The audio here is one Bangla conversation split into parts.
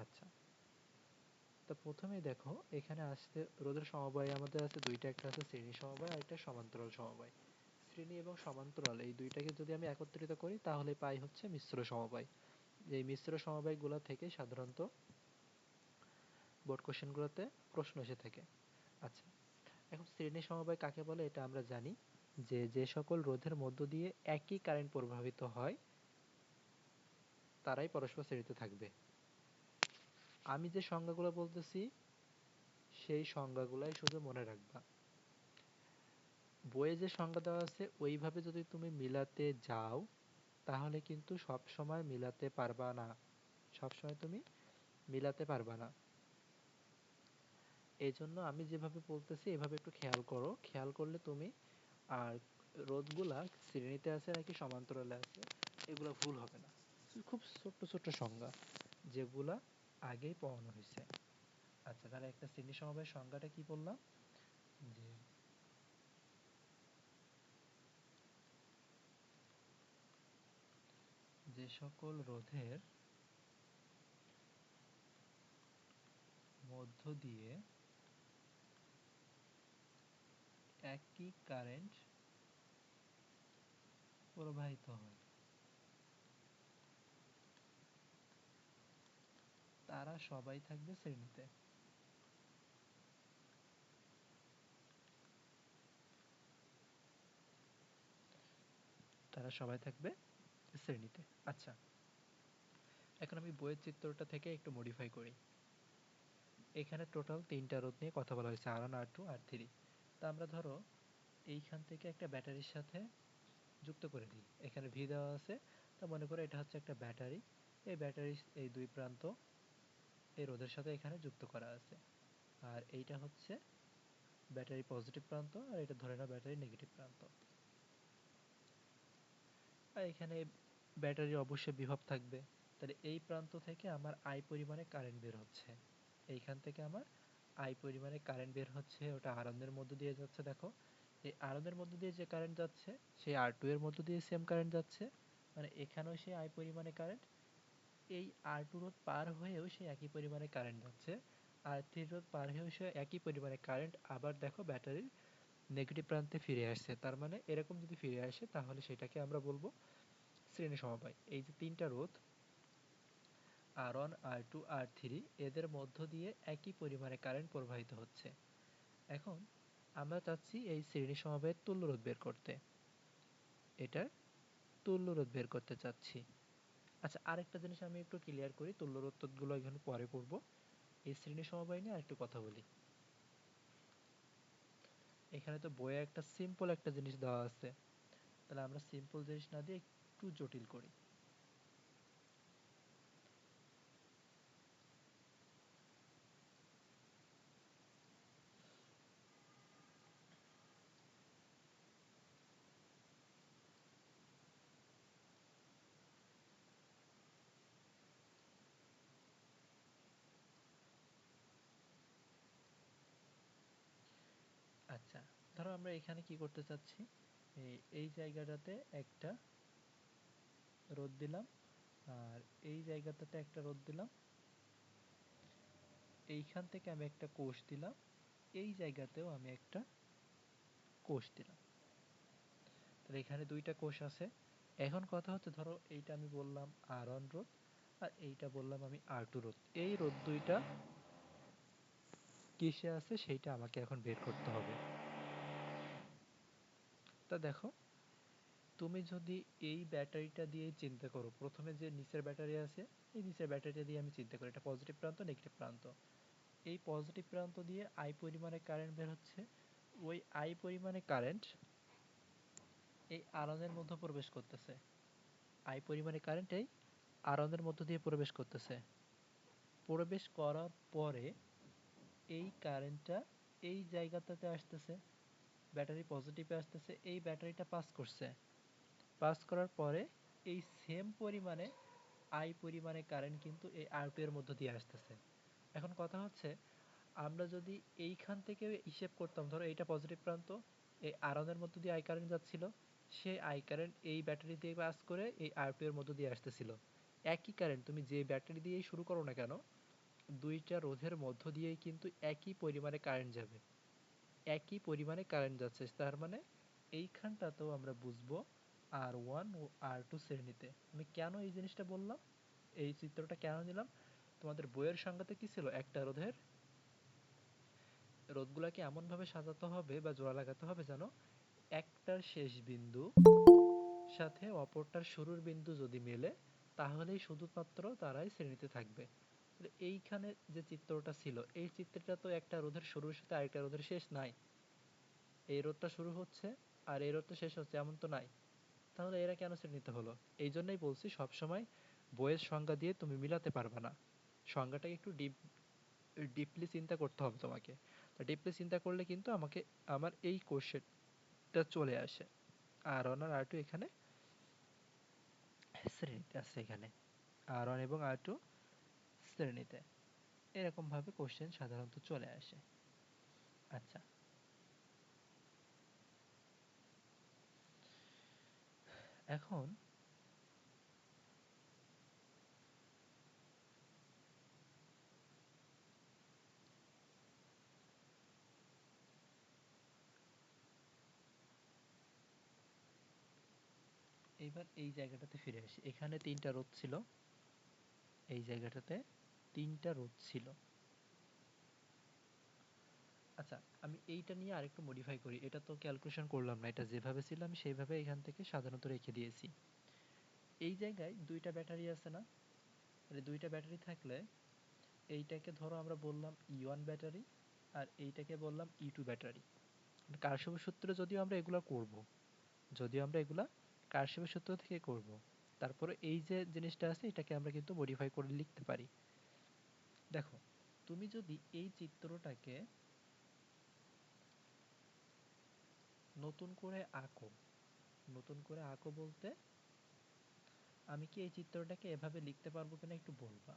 আচ্ছা, তো প্রথমেই দেখো এখানে আসতে রোধের সমবায় আমাদের আছে দুইটা, একটা আছে শ্রেণী সমবায় আর একটা সমান্তরাল সমবায়। শ্রেণী এবং সমান্তরাল এই দুইটাকে যদি আমি একত্রিত করি তাহলে পাই হচ্ছে মিশ্র সমবায়। এই মিশ্র সমবায়গুলো থেকে সাধারণত বোর্ড কোশ্চেনগুলোতে প্রশ্ন এসে থাকে। আচ্ছা, এখন শ্রেণী সমবায় কাকে বলে এটা আমরা জানি, যে যে সকল রোধের মধ্য দিয়ে একই কারেন্ট প্রবাহিত হয় তারাই পরস্পর শ্রেণীতে থাকবে। আমি যে সংজ্ঞাগুলো বলতেছি সেই সংজ্ঞাগুলাই শুধু মনে রাখবা। বইয়ে যে সংজ্ঞা দেওয়া আছে ওইভাবে যদি তুমি মিলাতে যাও তাহলে কিন্তু সব সময় মিলাতে পারবা না, সব সময় তুমি মিলাতে পারবা না। এই জন্য আমি যেভাবে বলতেছি এভাবে একটু খেয়াল করো, খেয়াল করলে তুমি আর রোধগুলা শ্রেণীতে আছে নাকি সমান্তরালে আছে এগুলো ভুল হবে না। খুব ছোট্ট ছোট্ট সংজ্ঞা যেগুলা আগেই পড়ানো হয়েছে। আচ্ছা, তাহলে একটা শ্রেণী সমবায়ের সংজ্ঞাটা কি বললাম, যে যে সকল রোধের মধ্য দিয়ে একই কারেন্ট প্রবাহিত হয় তারা সবাই থাকবে শ্রেণীতে। তারা সবাই থাকবে শ্রেণীতে। আচ্ছা, এখন আমি বইয়ের চিত্রটা থেকে একটু মডিফাই করি। এখানে টোটাল তিনটা রোধ নিয়ে কথা বলা হয়েছে, R1 R2 R3। তা আমরা ধরো এইখান থেকে একটা ব্যাটারির সাথে যুক্ত করে দিই। এখানে ভি দেওয়া আছে, তা মনে করো এটা হচ্ছে একটা ব্যাটারি। এই ব্যাটারির এই দুই প্রান্ত এই রোধের সাথে এখানে যুক্ত করা আছে, আর এইটা হচ্ছে ব্যাটারি পজিটিভ প্রান্ত, আর এটা ধরে নাও ব্যাটারি নেগেটিভ প্রান্ত। আর এখানে ব্যাটারির অবশ্যই বিভব থাকবে, তাহলে এই প্রান্ত থেকে আমার আই পরিমাণে কারেন্ট বের হচ্ছে। এইখান থেকে আমার আই পরিমাণে কারেন্ট বের হচ্ছে, ওটা R1 এর মধ্য দিয়ে যাচ্ছে। দেখো এই R1 এর মধ্য দিয়ে যে কারেন্ট যাচ্ছে সেই R2 এর মধ্য দিয়ে সেম কারেন্ট যাচ্ছে, মানে এখানেও সেই আই পরিমাণে কারেন্ট, এই R2 রোধ পার হয়েও সেই একই পরিমাণে কারেন্ট যাচ্ছে, R3 রোধ পার হয়েও সে একই পরিমাণে কারেন্ট আবার দেখো ব্যাটারির নেগেটিভ প্রান্তে ফিরে আসছে। তার মানে এরকম যদি ফিরে আসে তাহলে সেটাকে আমরা বলবো শ্রেণী সমবায়। এই যে তিনটা রোধ R1 R2 R3 এদের মধ্য দিয়ে একই পরিমাণে কারেন্ট প্রবাহিত হচ্ছে। এখন আমরা চাচ্ছি এই শ্রেণী সমবায়ের তুল্য রোধ বের করতে, এটার তুল্য রোধ বের করতে চাচ্ছি। আচ্ছা, আরেকটা জিনিস আমি একটু ক্লিয়ার করি, তুল্য রোধগুলো এখানে পরে করব। এই শ্রেণী সমবায় নিয়ে আরেকটু কথা বলি। এখানে তো বইয়ে একটা সিম্পল একটা জিনিস দেওয়া আছে, তাহলে আমরা সিম্পল জিনিস না দিয়ে একটু জটিল করি। আচ্ছা, ধরো আমরা এখানে কি করতে চাচ্ছি, এই জায়গাটাতে একটা রোধ দিলাম, আর এই জায়গাটাতে একটা রোধ দিলাম, এইখান থেকে আমি একটা কোষ দিলাম, এই জায়গাতেও আমি একটা কোষ দিলাম। তাহলে এখানে দুইটা কোষ আছে। এখন কথা হচ্ছে ধরো এইটা আমি বললাম R1 রোধ, আর এইটা বললাম আমি R2 রোধ। এই রোধ দুইটা কিসে আছে সেইটা আমাকে এখন বের করতে হবে। তা দেখো, তুমি যদি এই ব্যাটারিটা দিয়ে চিন্তা করো, প্রথমে যে নিচের ব্যাটারি আছে এই নিচের ব্যাটারিটা দিয়ে আমি চিন্তা করি, এটা পজিটিভ প্রান্ত নেগেটিভ প্রান্ত। এই পজিটিভ প্রান্ত দিয়ে আই পরিমাণে কারেন্ট বের হচ্ছে, ওই আই পরিমাণে কারেন্ট এই R1 এর মধ্যে প্রবেশ করতেছে। আই পরিমাণে কারেন্ট এই R1 এর মধ্য দিয়ে প্রবেশ করতেছে। প্রবেশ করার পরে এই কারেন্টটা এই জায়গাটাতে আসতেছে, ব্যাটারি পজিটিভে আসতেছে, এই ব্যাটারিটা পাস করছে। পাস করার পরে এই সেম পরিমাণে আই পরিমাণে কারেন্ট কিন্তু এই R2 এর মধ্য দিয়ে আসতেছে। এখন কথা হচ্ছে আমরা যদি এইখান থেকে হিসেব করতাম, ধরো এইটা পজিটিভ প্রান্ত, এই R1 এর মধ্য দিয়ে আই কারেন্ট যাচ্ছিল, সেই আই কারেন্ট এই ব্যাটারি দিয়ে পাস করে এই R2 এর মধ্য দিয়ে আসতেছিল। একই কারেন্ট তুমি যে ব্যাটারি দিয়েই শুরু করো না কেন, দুইটা রোধের মধ্য দিয়েই কিন্তু একই পরিমাণে কারেন্ট যাবে, একই পরিমাণে কারেন্ট যাচ্ছে, তার মানে এইখানটাতেও আমরা বুঝবো R1 ও R2 শ্রেণীতে। আমি কেন এই জিনিসটা বললাম, এই চিত্রটা কেন নিলাম, তোমাদের বইয়ের সংজ্ঞাতে কি ছিল, একটা রোধের রোধগুলাকে এমনভাবে সাজাতে হবে বা জোড়া লাগাতে হবে যেন একটার শেষ বিন্দু সাথে অপরটার শুরুর বিন্দু যদি মেলে তাহলেই শুধুমাত্র তারাই শ্রেণীতে থাকবে। এইখানে যে চিত্রটা ছিল, এই চিত্রটা তো একটা রোধের শুরুর সাথে আরেকটা রোধের শেষ নাই, এই রোধটা শুরু হচ্ছে আর এই রোধটা শেষ হচ্ছে, এমন তো নাই, তাহলে এরা কেন শ্রেণীতে হলো? এই জন্যই বলছি সবসময় বইয়ের সংজ্ঞা দিয়ে তুমি মিলাতে পারবে না, সংজ্ঞাটাকে একটু ডিপলি চিন্তা করতে হবে তোমাকে। তো ডিপলি চিন্তা করলে কিন্তু আমাকে আমার এই কোশ্চেনটা চলে আসে। R1 আর R2 এখানে শ্রেণীতে আছে, এখানে R1 এবং R2 শ্রেণীতে, এরকম ভাবে কোশ্চেন সাধারণত চলে আসে। আচ্ছা, এখন এইবার এই জায়গাটাতে ফিরে আসি, এখানে তিনটা রোধ ছিল, এই জায়গাটাতে তিনটা রোধ ছিল। আচ্ছা, আমি এইটা নিয়ে আরেকটু মডিফাই করি, এটা তো ক্যালকুলেশন করলাম না, এটা যেভাবে ছিল আমি সেইভাবে এখান থেকে সাধারণত রেখে দিয়েছি। এই জায়গায় দুইটা ব্যাটারি আছে না, মানে দুইটা ব্যাটারি থাকলে এইটাকে ধরো আমরা বললাম E1 ব্যাটারি আর এইটাকে বললাম E2 ব্যাটারি। কারশফের সূত্রে যদিও আমরা এগুলা করব, যদিও আমরা এগুলা কারশফের সূত্র থেকে করব, তারপরে এই যে জিনিসটা আছে এটাকে আমরা কিন্তু মডিফাই করে লিখতে পারি। দেখো, তুমি যদি এই চিত্রটাকে নতুন করে আঁকো, নতুন করে আঁকো বলতে আমি কি এই চিত্রটাকে এভাবে লিখতে পারবো কিনা একটু বলবা।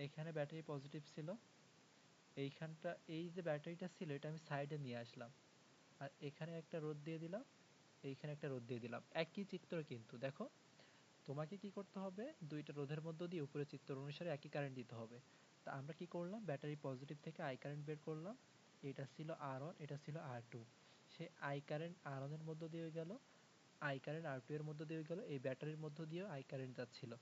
এখানে ব্যাটারি পজিটিভ ছিল, এইখানটা এই যে ব্যাটারিটা ছিল এটা আমি সাইডে নিয়ে আসলাম, আর এখানে একটা রোদ দিয়ে দিলাম, এইখানে একটা রোদ দিয়ে দিলাম, একই চিত্র কিন্তু। দেখো, তোমাকে কি করতে হবে, দুইটা রোধের মধ্য দিয়ে উপরে চিত্র অনুসারে একই কারেন্ট দিতে হবে। তা আমরা কি করলাম, ব্যাটারি পজিটিভ থেকে আই কারেন্ট বের করলাম, এটা ছিল R1, এটা ছিল R2, say I current R1 এর মধ্য দিয়ে গেল, আই কারেন্ট R2 এর মধ্য দিয়ে গেল, এই ব্যাটারির মধ্য দিয়েও আই কারেন্ট যাচ্ছিল,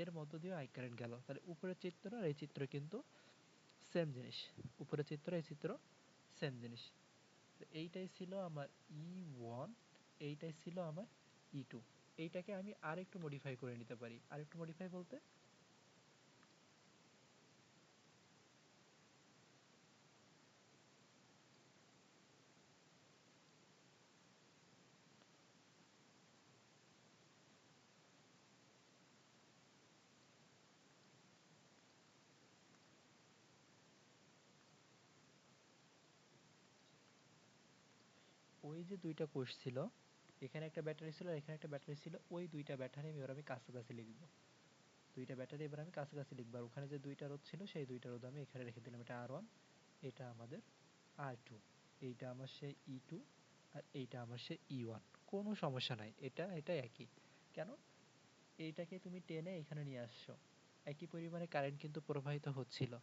এর মধ্য দিয়েও আই কারেন্ট গেল, তাহলে উপরের চিত্র আর এই চিত্র কিন্তু সেম জিনিস, উপরের চিত্র এই চিত্র সেম জিনিস। এইটাই ছিল আমার E1, এইটাই ছিল আমার E2। এইটাকে আমি আরেকটু মডিফাই করে নিতে পারি, আরেকটু মডিফাই বলতে ওই যে দুইটা কোষ ছিল, এখানে একটা ব্যাটারি ছিল আর এখানে একটা ব্যাটারি ছিল, ওই দুইটা ব্যাটারি এবার আমি কাছাকাছি লিখব, দুইটা ব্যাটারি এবার আমি কাছাকাছি লিখবো, আর ওখানে যে দুইটা রোধ ছিল সেই দুইটা রোধ আমি এখানে রেখে দিলাম, এটা R1, এটা আমাদের R2, এইটা আমার সেই E2 আর এইটা আমার সেই E1। কোনো সমস্যা নাই, এটা এটা একই। কেন, এইটাকে তুমি টেনে এখানে নিয়ে আসছো, একই পরিমাণে কারেন্ট কিন্তু প্রবাহিত হচ্ছিল,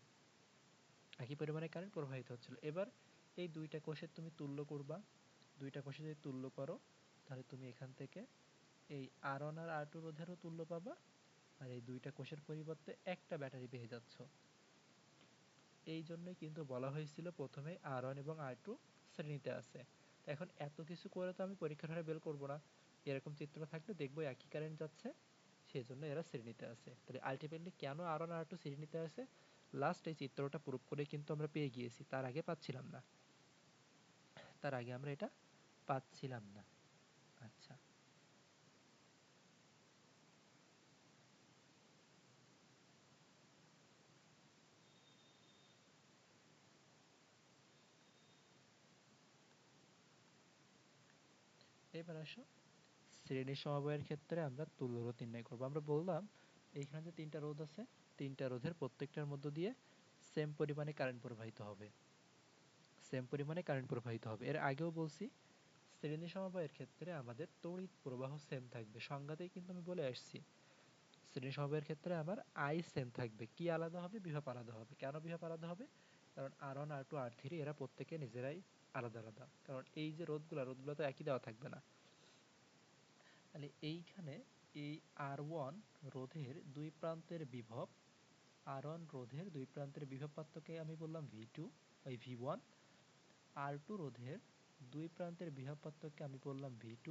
একই পরিমাণে কারেন্ট প্রবাহিত হচ্ছিল। এবার এই দুইটা কোষের তুমি তুল্য করবা, দুইটা কোষে যদি তুল্য করো তাহলে তুমি এখান থেকে এই R1 আর R2 রোধেরও তুল্য পাবা, আর এই দুইটা কোষের পরিবর্তে একটা ব্যাটারি পেয়ে যাচ্ছ। এই জন্যই কিন্তু বলা হয়েছিল প্রথমে R1 এবং R2 শ্রেণীতে আছে। এখন এত কিছু করে তো আমি পরীক্ষার হলে বের করবো না, এরকম চিত্র থাকলে দেখবো একই কারেন্ট যাচ্ছে, সেই জন্য এরা শ্রেণীতে আছে। তাহলে আলটিমেটলি কেন R1 R2 শ্রেণীতে আছে, লাস্ট এই চিত্রটা প্রুফ করে কিন্তু আমরা পেয়ে গিয়েছি, তার আগে পাচ্ছিলাম না, তার আগে আমরা এটা পাচ্ছিলাম না। আচ্ছা, এবার আসো শ্রেণী সমবায়ের ক্ষেত্রে আমরা তুল্য রোধ নির্ণয় করবো। আমরা বললাম এইখানে যে তিনটা রোধ আছে, তিনটা রোধের প্রত্যেকটার মধ্য দিয়ে সেম পরিমাণে কারেন্ট প্রবাহিত হবে, সেম পরিমাণে কারেন্ট প্রবাহিত হবে। এর আগেও বলছি শ্রেণী সমবায়ের ক্ষেত্রে আমাদের তড়িৎ প্রবাহ সেম থাকবে, সংজ্ঞাতেই কিন্তু আমি বলে আসছি শ্রেণী সমবায়ের ক্ষেত্রে আমার আই সেম থাকবে। কি আলাদা হবে? বিভব আলাদা হবে। কেন বিভব আলাদা হবে? কারণ R1 R2 R3 এরা প্রত্যেকে নিজেরাই আলাদা আলাদা, কারণ এই যে রোধগুলো তো একই দেওয়া থাকবে না। তাহলে এইখানে এই R1 রোধের দুই প্রান্তের বিভব, R1 রোধের দুই প্রান্তের বিভব পার্থক্যকে আমি বললাম V2 ওই V1, R2 রোধের দুই প্রান্তের বিভব পার্থক্যকে আমি বললাম V2,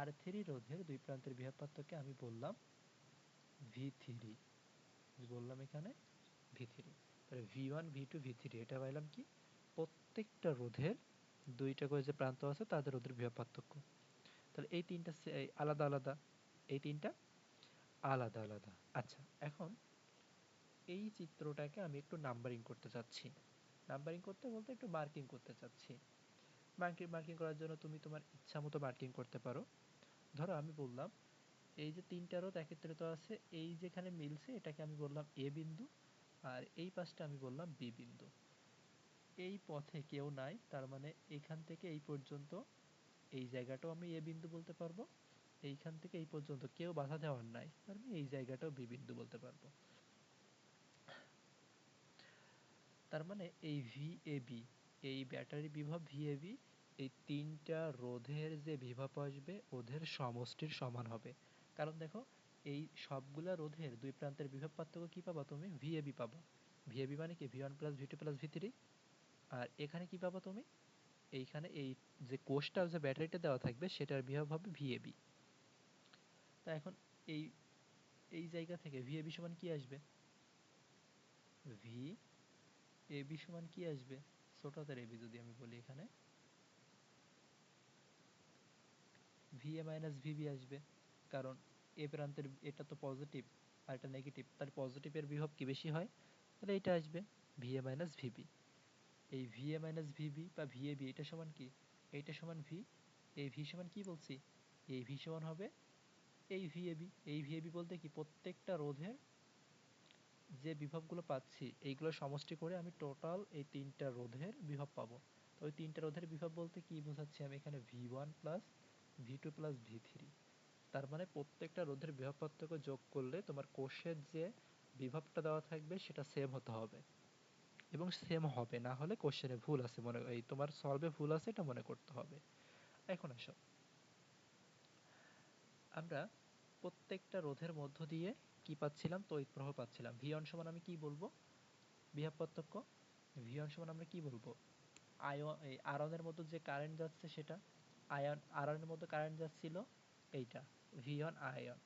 R3 রোধের দুই প্রান্তের বিভব পার্থক্যকে আমি বললাম V3, বললাম এখানে V3। তাহলে V1 V2 V3 এটা পাইলাম কি? প্রত্যেকটা রোধের দুইটা করে যে প্রান্ত আছে তাদের রোধের বিভব পার্থক্য। তাহলে এই তিনটা আলাদা আলাদা, এই তিনটা আলাদা আলাদা। আচ্ছা, এখন এই চিত্রটাকে আমি একটু নাম্বারিং করতে চাচ্ছি। নাম্বারিং করতে বলতে একটু মার্কিং করতে চাচ্ছি। মার্কিং করার জন্য তুমি তোমার ইচ্ছা মতো মার্কিং করতে পারো। ধরো আমি বললাম এই যে তিনটা রোধ একত্রিত আছে, এই যেখানে মিলছে এটাকে আমি বললাম এ বিন্দু, আর এই পাশটা আমি বললাম বি বিন্দু। এই পথে কেউ নাই, তার মানে এখান থেকে এই পর্যন্ত এই জায়গাটাও আমি এ বিন্দু বলতে পারবো, এইখান থেকে এই পর্যন্ত কেউ বাধা দেওয়ার নাই, তার মানে এই জায়গাটাও বি বিন্দু বলতে পারবো। তার মানে এই ভিএবি, এই ব্যাটারি বিভব ভিএবি, এই তিনটা রোধের যে বিভব আসবে ওদের সমষ্টির সমান হবে। কারণ দেখো এই সবগুলা রোধের দুই প্রান্তের বিভব পার্থক্য কি পাবা তুমি? ভিএবি পাবা। ভিএবি মানে কি? V1 plus V2 plus V3। আর এখানে কি পাবা তুমি? এইখানে এই যে কোষটা যে ব্যাটারিটা দেওয়া থাকবে সেটার বিভব হবে ভিএবি। তা এখন এই এই জায়গা থেকে ভিএবি সমান কি আসবে? ভি এবি সমান কি আসবে? ছোট হাতের এবি যদি আমি বলি, এখানে ভিএ মাইনাস ভিবি আসবে। কারণ এ প্রান্তের এটা তো পজিটিভ আর এটা নেগেটিভ, তার পজিটিভের বিভব কি বেশি হয়? তাহলে এটা আসবে ভিএ মাইনাস ভিবি। এই ভিএ মাইনাস ভিবি বা ভিএবি এটা সমান কি? এইটা সমান ভি। এই ভি সমান কি বলছি? এই ভি সমান হবে এই ভিএবি। এই ভিএবি বলতে কি? প্রত্যেকটা রোধের যে বিভবগুলো পাচ্ছি এইগুলো সমষ্টি করে আমি টোটাল এই তিনটা রোধের বিভব পাবো। তো ওই তিনটা রোধের বিভব বলতে কি বোঝাচ্ছি আমি এখানে? V1 plus V2 plus V3। তার মানে প্রত্যেকটা রোধের বিভব পার্থক্য যোগ করলে তোমার কোষের যে বিভবটা দেওয়া থাকবে সেটা সেম হতে হবে, এবং সেম হবে, না হলে কোশ্চেনে ভুল আছে, এই তোমার সলভে ভুল আছে এটা মনে করতে হবে। এখন আসো, আমরা প্রত্যেকটা রোধের মধ্য দিয়ে কি পাচ্ছিলাম? তড়িৎ প্রবাহ পাচ্ছিলাম। V1 সমান আমি কি বলবো? বিভব পার্থক্য। V1 সমান আমরা কি বলবো? আয়নের মধ্যে যে কারেন্ট যাচ্ছে সেটা, আয়নের মধ্যে কারেন্ট যাচ্ছিল এইটা V1 আয়ন।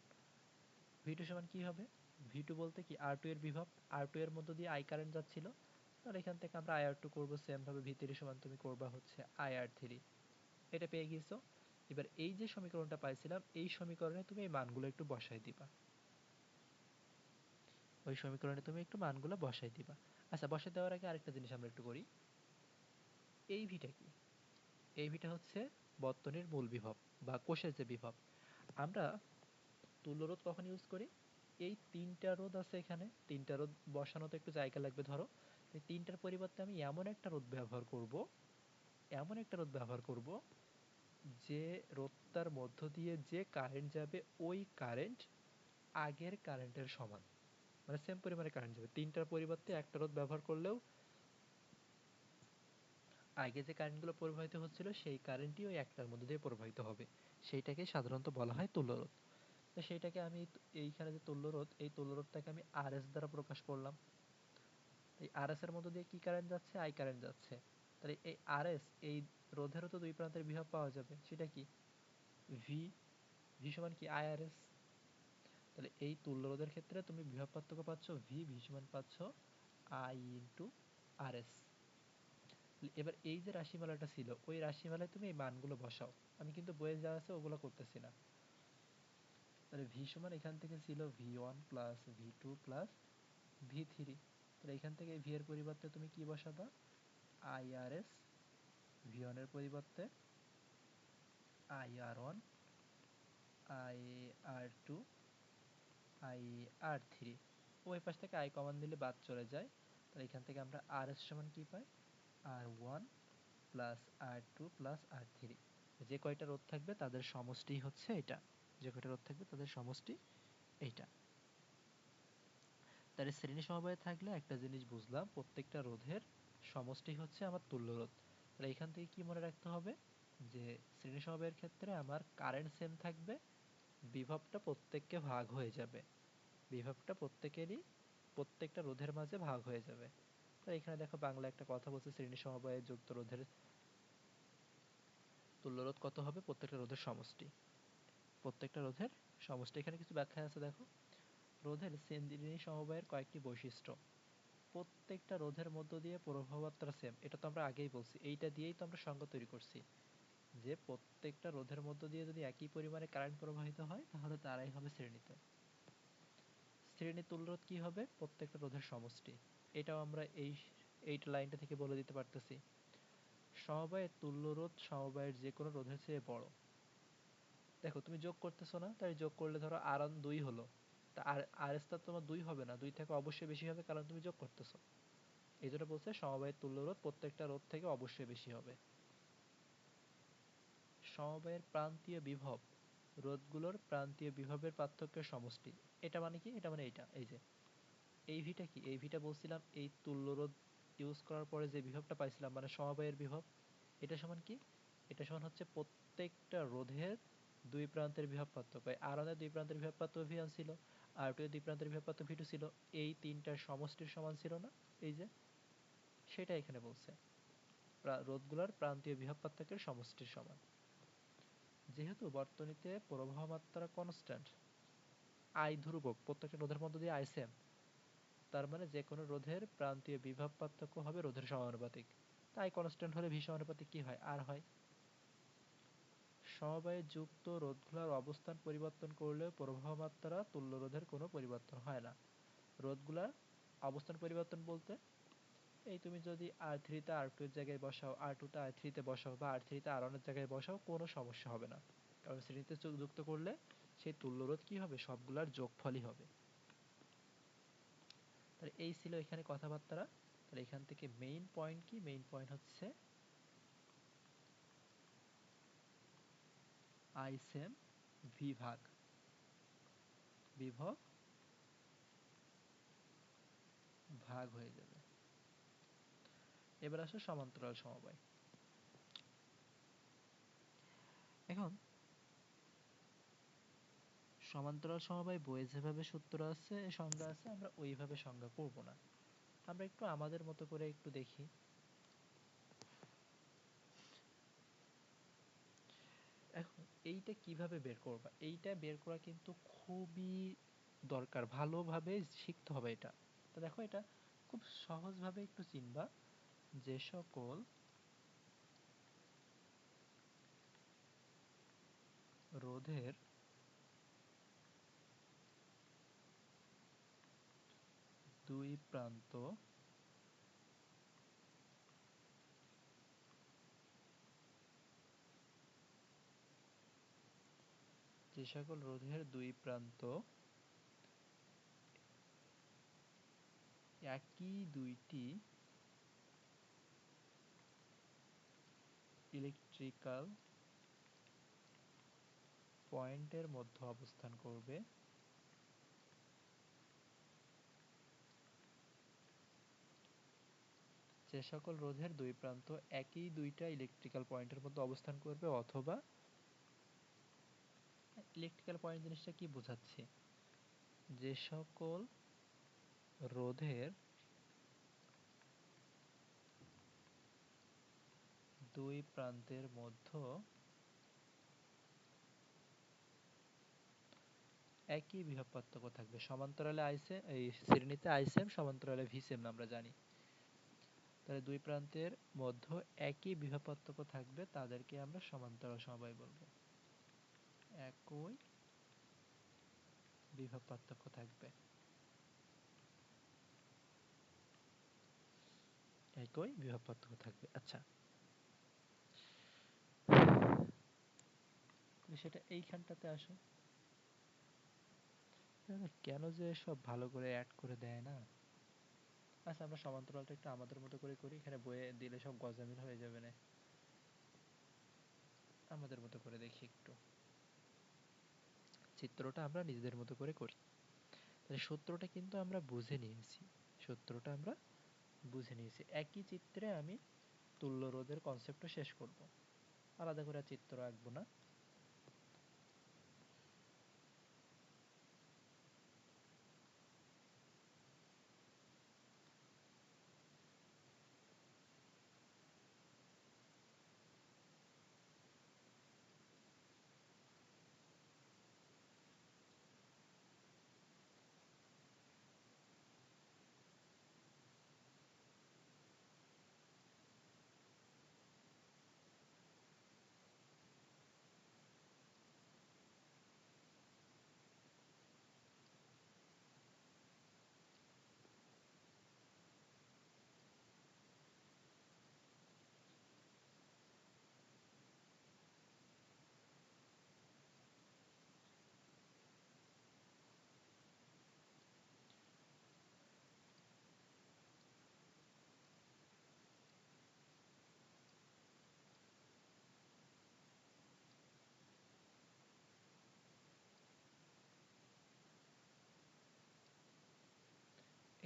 V2 সমান কি হবে? V2 বলতে কি? R2 এর বিভব, R2 এর মধ্য দিয়ে I কারেন্ট যাচ্ছিল, তাহলে এখান থেকে আমরা IR2 করব, সেম ভাবে V3 সমান তুমি করবা হচ্ছে IR3। এটা পেয়ে গেছো। এবার এই যে সমীকরণটা পাইছিলাম এই সমীকরণে তুমি এই মানগুলো একটু বসাই দিবা, ওই সমীকরণে তুমি একটু মানগুলো বসাই দিবা। আচ্ছা, বসাই দেওয়ার আগে আরেকটা জিনিস আমরা একটু করি। এই ভিটা কি? এই ভিটা হচ্ছে বর্তনীর মূল বিভব বা কোষের যে বিভব। আমরা তুল্য রোধ কখন ইউজ করি? এই তিনটা রোধ আছে, এখানে তিনটা রোধ বসানোতে একটু জায়গা লাগবে। ধরো এই তিনটার পরিবর্তে আমি এমন একটা রোধ ব্যবহার করব, এমন একটা রোধ ব্যবহার করব যে রোধটার মধ্য দিয়ে যে কারেন্ট যাবে ওই কারেন্ট আগের কারেন্টের সমান, মানে সেম পরিমাণে কারেন্ট যাবে। তিনটার পরিবর্তে একটা রোধ ব্যবহার করলেও আগে যে কারেন্টগুলো প্রবাহিত হচ্ছিল সেই কারেন্টই ওই একটার মধ্যে দিয়ে প্রবাহিত হবে, সেইটাকে সাধারণত বলা হয় তুল্য রোধ। তো সেইটাকে আমি এইখানে যে তুল্য রোধ, এই তুল্য রোধটাকে আমি RS দ্বারা প্রকাশ করলাম। এই RS এর মধ্য দিয়ে কি কারেন্ট যাচ্ছে? I কারেন্ট যাচ্ছে। তাহলে এই RS, এই রোধেরও তো দুই প্রান্তের বিভব পাওয়া যাবে, সেটা কি? V। V সমান কি? IRS। তাহলে এই তুল্য রোধের ক্ষেত্রে তুমি বিভব পার্থক্য পাচ্ছ V সমান পাচ্ছ I ইন্টু RS। এবার এই যে রাশিমালাটা ছিল ওই রাশিমালায় তুমি এই মানগুলো বসাও, আমি কিন্তু বইয়ে যা আছে ওগুলো করতেছি না। তাহলে V সমান এখান থেকে ছিল V1 plus V2 plus V3। তাহলে এখান থেকে V এর পরিবর্তে তুমি কি বসাবা? IRS। V1 এর পরিবর্তে IR1, IR2, I R three, ওই পাশ থেকে আই কমন দিলে বাদ চলে যায়, তাহলে এখান থেকে আমরা আর এস সমান কি পাই, আর ওয়ান প্লাস আর টু প্লাস আর থ্রি, যে কয়টা রোধ থাকবে তাদের সমষ্টি হচ্ছে এটা, যে কয়টা রোধ থাকবে তাদের সমষ্টি এইটা। তাহলে শ্রেণী সমবায়ে থাকলে একটা জিনিস বুঝলাম, প্রত্যেকটা রোধের সমষ্টি হচ্ছে আমার তুল্য রোধ। তাহলে এখান থেকে কি মনে রাখতে হবে, যে শ্রেণী সমবায়ের ক্ষেত্রে আমার কারেন্ট সেম থাকবে, বিভবটা প্রত্যেককে ভাগ হয়ে যাবে, বিভবটা প্রত্যেকেরই প্রত্যেকটা রোধের মাঝে ভাগ হয়ে যাবে। তো এখানে দেখো বাংলা একটা কথা বলছে, শ্রেণী সমবায়ে যুক্ত রোধের তুল্য রোধ কত হবে, প্রত্যেকটা রোধের সমষ্টি, প্রত্যেকটা রোধের সমষ্টি। এখানে কিছু ব্যাখ্যা আছে দেখো, রোধের শ্রেণী সমবায়ের কয়েকটি বৈশিষ্ট্য, প্রত্যেকটা রোধের মধ্য দিয়ে প্রবাহ মাত্রা সেম, এটা তো আমরা আগেই বলছি, এইটা দিয়েই তো আমরা সংজ্ঞা তৈরি করছি, যে প্রত্যেকটা রোধের মধ্য দিয়ে যদি একই পরিমাণে কারেন্ট প্রবাহিত হয় তাহলে তারাই হবে শ্রেণীতে। শ্রেণী তুল্যরোধ কি হবে, প্রত্যেকটা রোধের সমষ্টি, এটাও আমরা এই লাইনটা থেকে বলে দিতে পারতেছি। সমবায়ের তুল্যরোধ সমবায়ের যে কোনো রোধের চেয়ে বড়। দেখো তুমি যোগ করতেছো না, তাই যোগ করলে ধরো আর অন 2 হলো, তা আর এস তো তোমার 2 হবে না, 2 থেকে অবশ্যই বেশি হবে, কারণ তুমি যোগ করতেছো। এই জন্য বলছে সমবায়ের তুল্যরোধ প্রত্যেকটা রোধ থেকে অবশ্যই বেশি হবে। সমবায়ের প্রান্তীয় বিভব রোধগুলোর প্রান্তীয় বিভবের পার্থক্যের সমষ্টি। এটা মানে কি, এটা মানে এইটা, এই যে এই ভিটা কি, এই ভিটা বলছিলাম এই তুল্যরোধ ইউজ করার পরে যে বিভবটা পাইছিলাম মানে সমবায়ের বিভব, এটা সমান কি, এটা সমান হচ্ছে প্রত্যেকটা রোধের দুই প্রান্তের বিভব পার্থক্য। আর ওয়ানের দুই প্রান্তের বিভব পার্থক্য ভি ওয়ান ছিল, আর টু এর দুই প্রান্তের বিভব পার্থক্য ভি টু ছিল, এই তিনটার সমষ্টির সমান ছিল না, এই যে সেটা এখানে বলছে, রোধগুলোর প্রান্তীয় বিভব পার্থক্যের সমষ্টির সমান। যেহেতু বর্তনীতে প্রবাহ মাত্রা কনস্ট্যান্ট, আই ধ্রুবক, প্রত্যেকটা রোধের মধ্য দিয়ে আই সেম, তার মানে যে কোনো রোধের প্রান্তীয় বিভব পার্থক্য হবে রোধের সমানুপাতিক। তাই কনস্ট্যান্ট হলে ভি সমানুপাতিক কি হয়, আর হয়। সমবায়ে যুক্ত রোধগুলোর অবস্থান পরিবর্তন করলেও প্রবাহ মাত্রা তুল্য রোধের কোনো পরিবর্তন হয় না। রোধগুলার অবস্থান পরিবর্তন বলতে, এই তুমি যদি আর থ্রিতে আর টু এর জায়গায় বসাও, আর টুতে আর থ্রিতে বসাও, বা আর থ্রিতে আর ওয়ানের জায়গায় বসাও, কোনো সমস্যা হবে না, কারণ শ্রেণীতে যুক্ত করলে সেই তুল্য রোধ কি হবে, সবগুলার যোগফলই হবে। তাহলে এই ছিল এখানে কথাবার্তা। তাহলে এখান থেকে মেইন পয়েন্ট কি, মেইন পয়েন্ট হচ্ছে আই সেম ভি ভাগ বিভব ভাগ হয়ে যাবে। এবার আসো সমান্তরাল সমবায়। এখন সমান্তরাল সমবায় বইয়ে যেভাবে সূত্র আছে, সংজ্ঞা আছে, আমরা ওইভাবে সংজ্ঞা করব না, আমরা একটু আমাদের মতো করে একটু দেখি। এখন এইটা কিভাবে বের করবা, এইটা বের করা কিন্তু খুবই দরকার, ভালোভাবে শিখতে হবে এটা। তো দেখো এটা খুব সহজভাবে একটু চিনবা, যে সকল রোধের দুই প্রান্ত যে সকল রোধের দুই প্রান্ত একই দুইটি ইলেকট্রিক্যাল পয়েন্টের মধ্যে অবস্থান করবে, যে সকল রোধের দুই প্রান্ত একই দুইটা ইলেকট্রিক্যাল পয়েন্টের মধ্যে অবস্থান করবে, অথবা ইলেকট্রিক্যাল পয়েন্ট জিনিসটা কি বোঝাচ্ছে, যে সকল রোধের দুই প্রান্তের মধ্যে একই বিভব পার্থক্য থাকবে। সমান্তরালে আই সেম, এই শ্রেণীতে আই সেম, সমান্তরালে ভি সেম আমরা জানি, তাহলে দুই প্রান্তের মধ্যে একই বিভব পার্থক্য থাকবে, তাদেরকে আমরা সমান্তরাল সমবায় বলবো। একই বিভব পার্থক্য থাকবে, একই বিভব পার্থক্য থাকবে। আচ্ছা, সেটা এইখানটাতে আসো, কেন যে সব ভালো করে অ্যাড করে দেয় না। আচ্ছা আমরা সমান্তরালটা একটু আমাদের মতো করে করি, এখানে বইয়ে দিলে সব গজামিল হয়ে যাবে না, আমাদের মতো করে দেখি একটু, চিত্রটা আমরা নিজেদের মতো করে করি। তাহলে সূত্রটা কিন্তু আমরা বুঝে নিয়েছি, সূত্রটা আমরা বুঝে নিয়েছি। একই চিত্রে আমি তুল্য রোধের কনসেপ্টটা শেষ করব, আলাদা করে চিত্র আঁকবো না।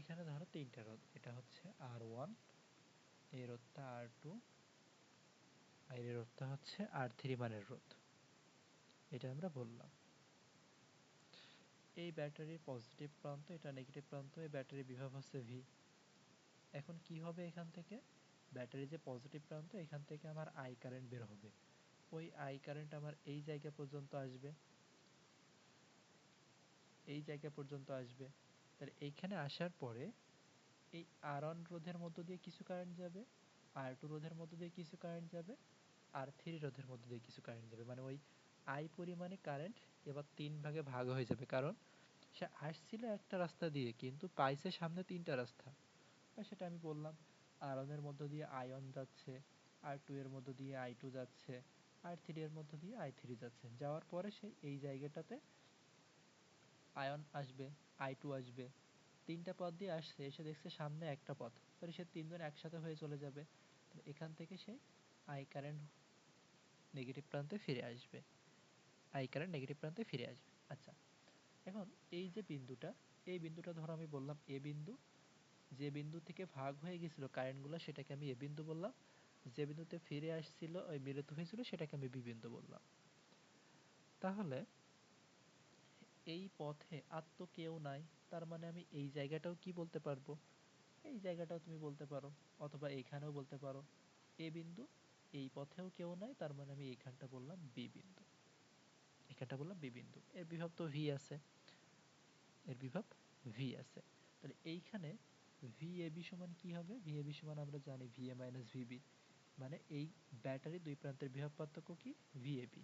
এখানে ধরো তিনটা রোধ, এটা হচ্ছে R1, এই রোধটা R2, আর এই রোধটা হচ্ছে R3 মানের রোধ, এটা আমরা বললাম। এই ব্যাটারির পজিটিভ প্রান্ত, এটা নেগেটিভ প্রান্ত, এই ব্যাটারির বিভব হচ্ছে V। এখন কি হবে এখান থেকে, ব্যাটারি যে পজিটিভ প্রান্ত এখান থেকে আমার আই কারেন্ট বের হবে, ওই আই কারেন্ট আমার এই জায়গা পর্যন্ত আসবে, এই জায়গা পর্যন্ত আসবে। তাহলে এইখানে আসার পরে এই R1 রোধের মধ্য দিয়ে কিছু কারেন্ট যাবে, R2 রোধের মধ্য দিয়ে কিছু কারেন্ট যাবে, R3 রোধের মধ্য দিয়ে কিছু কারেন্ট যাবে। মানে ওই I পরিমাণে কারেন্ট এবার 3 ভাগে ভাগ হয়ে যাবে, কারণ সে আসছিল একটা রাস্তা দিয়ে কিন্তু পাইছে সামনে 3টা রাস্তা। সেটা আমি বললাম, R1 এর মধ্য দিয়ে I1 যাচ্ছে, R2 এর মধ্য দিয়ে I2 যাচ্ছে, R3 এর মধ্য দিয়ে I3 যাচ্ছে। যাওয়ার পরে সে এই জায়গাটাতে I1 আসবে, I2 আসবে, 3টা পথ দিয়ে আসছে, এসে দেখছে সামনে একটা পথ, তাহলে সে 3 জন একসাথে হয়ে চলে যাবে। এখান থেকে সে I কারেন্ট নেগেটিভ প্রান্তে ফিরে আসবে, I কারেন্ট নেগেটিভ প্রান্তে ফিরে আসবে। আচ্ছা, এখন এই যে বিন্দুটা, এই বিন্দুটা ধরো আমি বললাম এ বিন্দু, যে বিন্দু থেকে ভাগ হয়ে গেছিল কারেন্টগুলো সেটাকে আমি এ বিন্দু বললাম, যে বিন্দুতে ফিরে আসছিল ওই মিলিত হয়েছিল সেটাকে আমি বি বিন্দু বললাম। তাহলে এই পথে আর তো কেউ নাই, তার মানে আমি এই জায়গাটাও কি বলতে পারবো, এই জায়গাটাও তুমি বলতে পারো, অথবা এইখানেও বলতে পারো এ বিন্দু, এই পথেও কেউ নাই, তার মানে আমি এইখানটা বললাম বি বিন্দু, এখানটা বললাম বি বিন্দু। এর বিভব তো ভি আছে, এর বিভব ভি আছে। তাহলে এইখানে ভি এ বি সমান কি হবে, ভি এ বি সমান আমরা জানি ভি এ মাইনাস ভিবি, মানে এই ব্যাটারির দুই প্রান্তের বিভব পার্থক্য কি, ভি এ বি।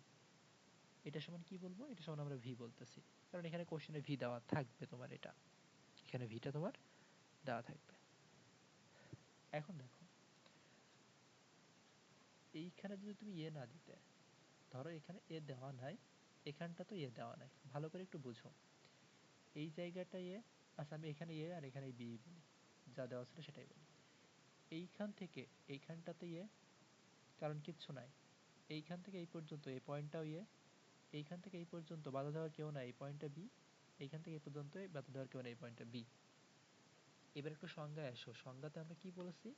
এটা সমান কি বলবো, এটা সমান আমরা ভি বলতেছি, কারণ এখানে কোশ্চেনে ভি দেওয়া থাকবে তোমার, এটা এখানে ভিটা তোমার দেওয়া থাকবে। এখন দেখো এইখানে যদি তুমি এ না দিতে, ধরো এখানে এ দেওয়া নাই, এখানটা তো এ দেওয়া নাই, ভালো করে একটু বুঝো এই জায়গাটা এ, আচ্ছা আমি এখানে এ আর এখানে বি বলি, যা দেওয়া ছিল সেটাই বলি। এইখান থেকে এইখানটাতে এ, কারণ কিচ্ছু নাই, এইখান থেকে এই পর্যন্ত এই পয়েন্টটাও এ, এইখান থেকে এই পর্যন্ত বাধা দেওয়ার কেউ নাই, এই পয়েন্টটা বি, এইখান থেকে এই পর্যন্ত বাধা দেওয়ার কেউ নাই, এই পয়েন্টটা বি। এবার একটু সংজ্ঞায় আসো, সংজ্ঞাতে আমরা কি বলেছি,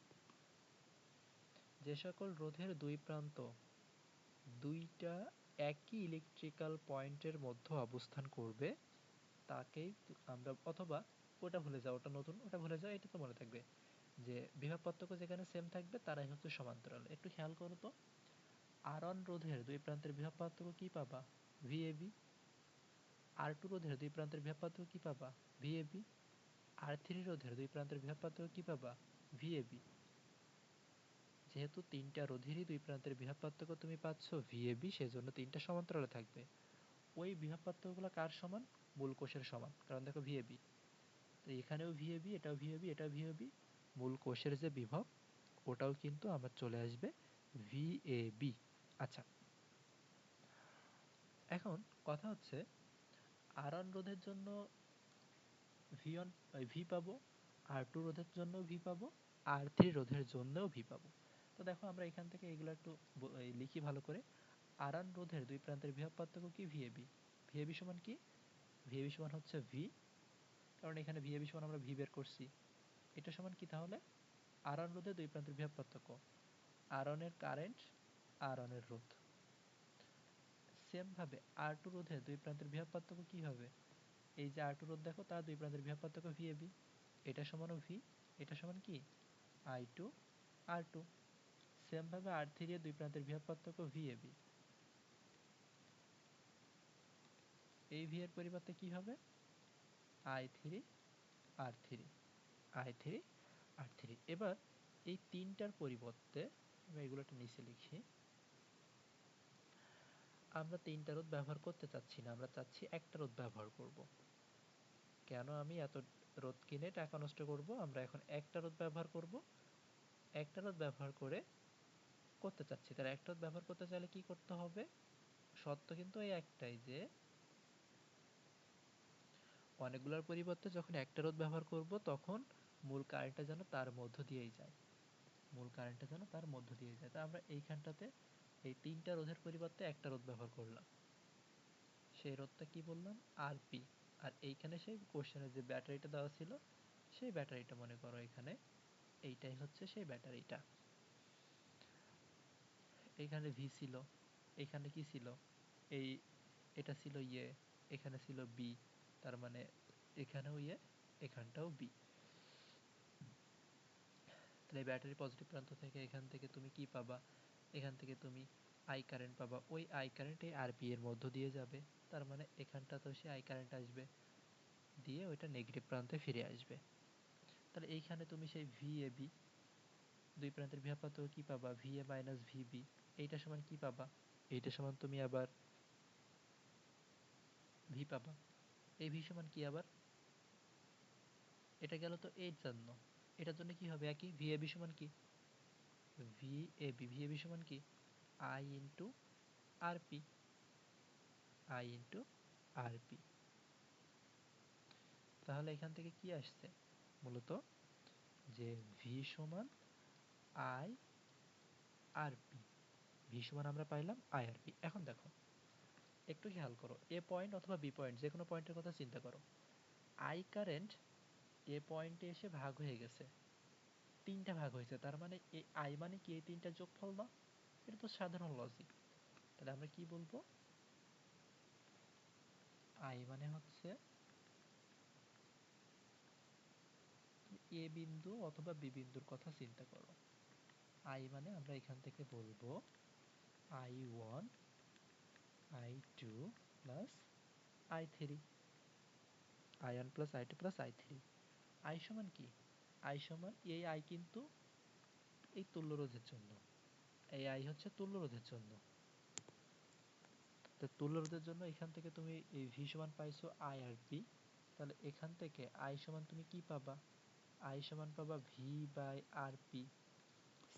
যে সকল রোধের দুই প্রান্ত দুইটা একই ইলেকট্রিক্যাল পয়েন্টের মধ্যে অবস্থান করবে তাকেই আমরা, অথবা ওটা ভুলে যাও, ওটা নতুন, ওটা ভুলে যাও, এটা তো মনে থাকবে যে বিভব পার্থক্য যেখানে সেম থাকবে তারাই হচ্ছে সমান্তরাল। একটু খেয়াল করো তো, R1 রোধের দুই প্রান্তের বিভব পার্থক্য কি পাবা, ভিএবি। R2 রোধের দুই প্রান্তের বিভব পার্থক্য কি পাবা, ভিএবি। R3 রোধের দুই প্রান্তের বিভব পার্থক্য কি পাবা, ভিএবি। যেহেতু তিনটা রোধেরই দুই প্রান্তের বিভব পার্থক্য তুমি পাচ্ছ ভিএবি, সেজন্য তিনটা সমান্তরালে থাকবে। ওই বিভব পার্থক্যগুলো কার সমান, মূল কোষের সমান, কারণ দেখো ভিএবি, তো এখানেও ভিএবি, এটাও ভিএবি, এটাও ভিএবি, মূল কোষের যে বিভব ওটাও কিন্তু আমার চলে আসবে ভিএবি। আচ্ছা, এখন কথা হচ্ছে R1 রোধের জন্য ভি পাবো, R2 রোধের জন্য ভি পাবো, R3 রোধের জন্যও ভি পাবো। তো দেখো আমরা এখান থেকে এগুলো একটু লিখি ভালো করে। R1 রোধের দুই প্রান্তের বিভব পার্থক্য কি? VAB। VAB সমান কি? VAB সমান হচ্ছে ভি, কারণ এখানে VAB সমান আমরা ভি বের করছি। এটা সমান কি তাহলে? R1 রোধের দুই প্রান্তের বিভব পার্থক্য, R1 এর কারেন্ট, R1 এর রোধ। সেম ভাবে R2 রোধের দুই প্রান্তের বিভব পার্থক্য কি হবে? এই যে R2 রোধ দেখো, তার দুই প্রান্তের বিভব পার্থক্য VAB। এটা সমানও ভি, এটা সমান কি? I2 R2। সেম ভাবে R3 এর দুই প্রান্তের বিভব পার্থক্য VAB। এই ভি এর পরিবর্তে কি হবে? I3 R3, I3 R3। এবার এই তিনটার পরিবর্তে আমরা এগুলো একটা নিচে লিখি। আমরা তিনটা রোধ ব্যবহার করতে চাচ্ছি না, আমরা চাচ্ছি একটা রোধ ব্যবহার করব। কেন আমি এত রোধ কিনে টাকা নষ্ট করব? আমরা এখন একটা রোধ ব্যবহার করব। একটা রোধ ব্যবহার করতে চাচ্ছি, তাহলে একটা রোধ ব্যবহার করতে চাইলে কি করতে হবে? শর্ত কিন্তু এই একটাই, যে অনেকগুলোর পরিবর্তে যখন একটা রোধ ব্যবহার করব তখন মূল কারেন্টটা যেন তার মধ্য দিয়েই যায়, মূল কারেন্টটা যেন তার মধ্য দিয়ে যায়। তা আমরা এইখানটাতে এই তিনটা রোধের পরিবর্তে একটা রোধ ব্যবহার করলাম। সেই রোধটা কি বললাম? আরপি। আর এইখানে সেই কোশ্চেনে যে ব্যাটারিটা দেওয়া ছিল, সেই ব্যাটারিটা মনে করো এখানে, এইটাই হচ্ছে সেই ব্যাটারিটা। এইখানে ভি ছিল, এইখানে কি ছিল? এই এটা ছিল ইয়ে, এখানে ছিল বি, তার মানে এখানেও ইয়ে, এখানটাও বি। তাহলে ব্যাটারি পজিটিভ প্রান্ত থেকে এখান থেকে তুমি কি পাবা? এখান থেকে তুমি আই কারেন্ট পাবা। ওই আই কারেন্ট এই আরপি এর মধ্য দিয়ে যাবে, তার মানে এখানটাতেও সে আই কারেন্ট আসবে, দিয়ে ওইটা নেগেটিভ প্রান্তে ফিরে আসবে। তাহলে এইখানে তুমি সেই ভিএবি, দুই প্রান্তের বিভব পার্থক্য কি পাবা? V A minus V B. এইটা সমান কি পাবা? এইটা সমান তুমি আবার ভি পাবা। এই ভি সমান কি আবার? এটা গেল তো এর জন্য, এটার জন্য কি হবে? একই ভিএবি সমান কি? ভিএবি, ভিএবি সমান কি? I into RP, I into RP. তাহলে এখান থেকে কি আসছে মূলত? যে ভি সমান আই আরপি, ভি সমান আমরা পাইলাম আই আরপি। এখন দেখো একটু খেয়াল করো, এ পয়েন্ট অথবা বি পয়েন্ট যে কোনো পয়েন্টের কথা চিন্তা করো। আই কারেন্ট এ পয়েন্টে এসে ভাগ হয়ে গেছে, তিনটা ভাগ হয়েছে, তার মানে এই আই মানে কি? এই তিনটা যোগফল না? এটা তো সাধারণ লজিক। তাহলে আমরা কি বলবো? আই মানে হচ্ছে এ বিন্দু অথবা বি বিন্দুর কথা চিন্তা করো। আই মানে আমরা এখান থেকে বলবো I1 I2 plus I3, I1 plus I2 plus I3। I সমান কি? আই সমান এই আই কিন্তু এই তুল্য রোধের জন্য, এই আই হচ্ছে তুল্য রোধের জন্য। তো তুল্য রোধের জন্য এখান থেকে তুমি এই ভি সমান পাইছো আই আর পি। তাহলে এখান থেকে আই সমান তুমি কি পাবা? আই সমান পাবা V by R P.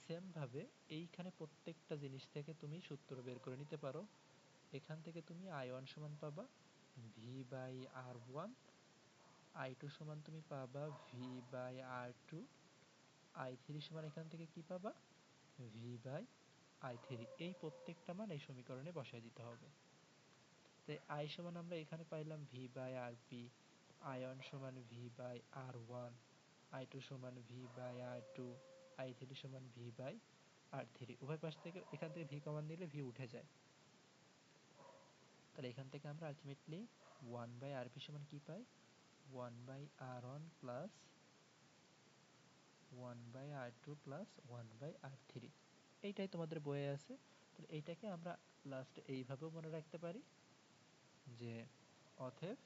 Same ভাবে এইখানে প্রত্যেকটা জিনিস থেকে তুমি সূত্র বের করে নিতে পারো। এখান থেকে তুমি I1 সমান পাবা V by R one, I2 সমান তুমি পাবা V by R two, I3 সমান এখান থেকে কি পাবা? V by I3। এই প্রত্যেকটা মান এই সমীকরণে বসায় দিতে হবে। তাই আই সমান আমরা এখানে পাইলাম V by R P, I1 সমান V by R one, I2 সমান V by R two, I3 সমান ভি বাই আর থ্রি। উভয় পাশ থেকে এখান থেকে ভি কমান নিলে ভি উঠে যায়। তাহলে এখান থেকে আমরা ultimately one by R P সমান কি পাই? One by R one plus one by R two plus one by R three. এইটাই তোমাদের বইয়ে আছে। তাহলে এইটাকে আমরা লাস্টে এইভাবেও মনে রাখতে পারি যে অতএব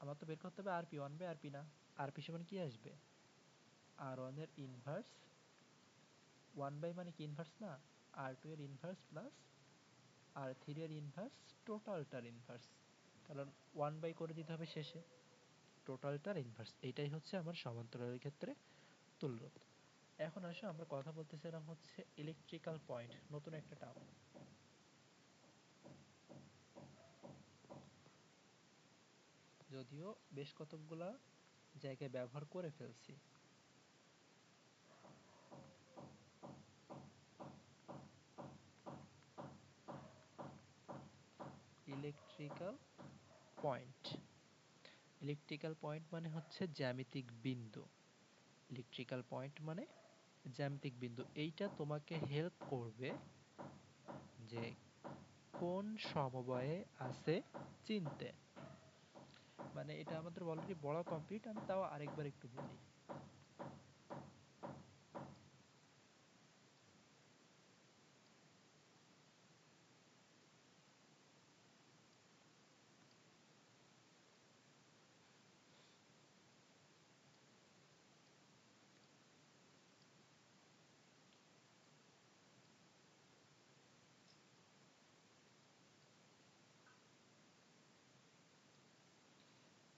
আমার তো বের করতে হবে আরপি, ওয়ান বাই আরপি না, আরপি সমান কি আসবে? আর ওয়ান এর ইনভার্স, ওয়ান বাই মানে কি ইনভার্স না, আর টু এর ইনভার্স প্লাস আর থ্রি এর ইনভার্স, টোটালটার ইনভার্স, কারণ ওয়ান বাই করে দিতে হবে শেষে, টোটালটার ইনভার্স। এইটাই হচ্ছে আমার সমান্তরালের ক্ষেত্রে তুল্যরোধ। এখন আসো আমরা কথা বলতেছিলাম হচ্ছে ইলেকট্রিক্যাল পয়েন্ট, নতুন একটা টার্ম। যদিও বেশ কতকগুলা জায়গায় ব্যবহার করে ফেলছি। ইলেকট্রিক্যাল পয়েন্ট, ইলেকট্রিক্যাল পয়েন্ট মানে হচ্ছে জ্যামিতিক বিন্দু। ইলেকট্রিক্যাল পয়েন্ট মানে জ্যামিতিক বিন্দু। এইটা তোমাকে হেল্প করবে যে কোন সমবায়ে আছে চিনতে। মানে এটা আমাদের অলরেডি বলা কমপ্লিট, আমি তাও আরেকবার একটু বলি।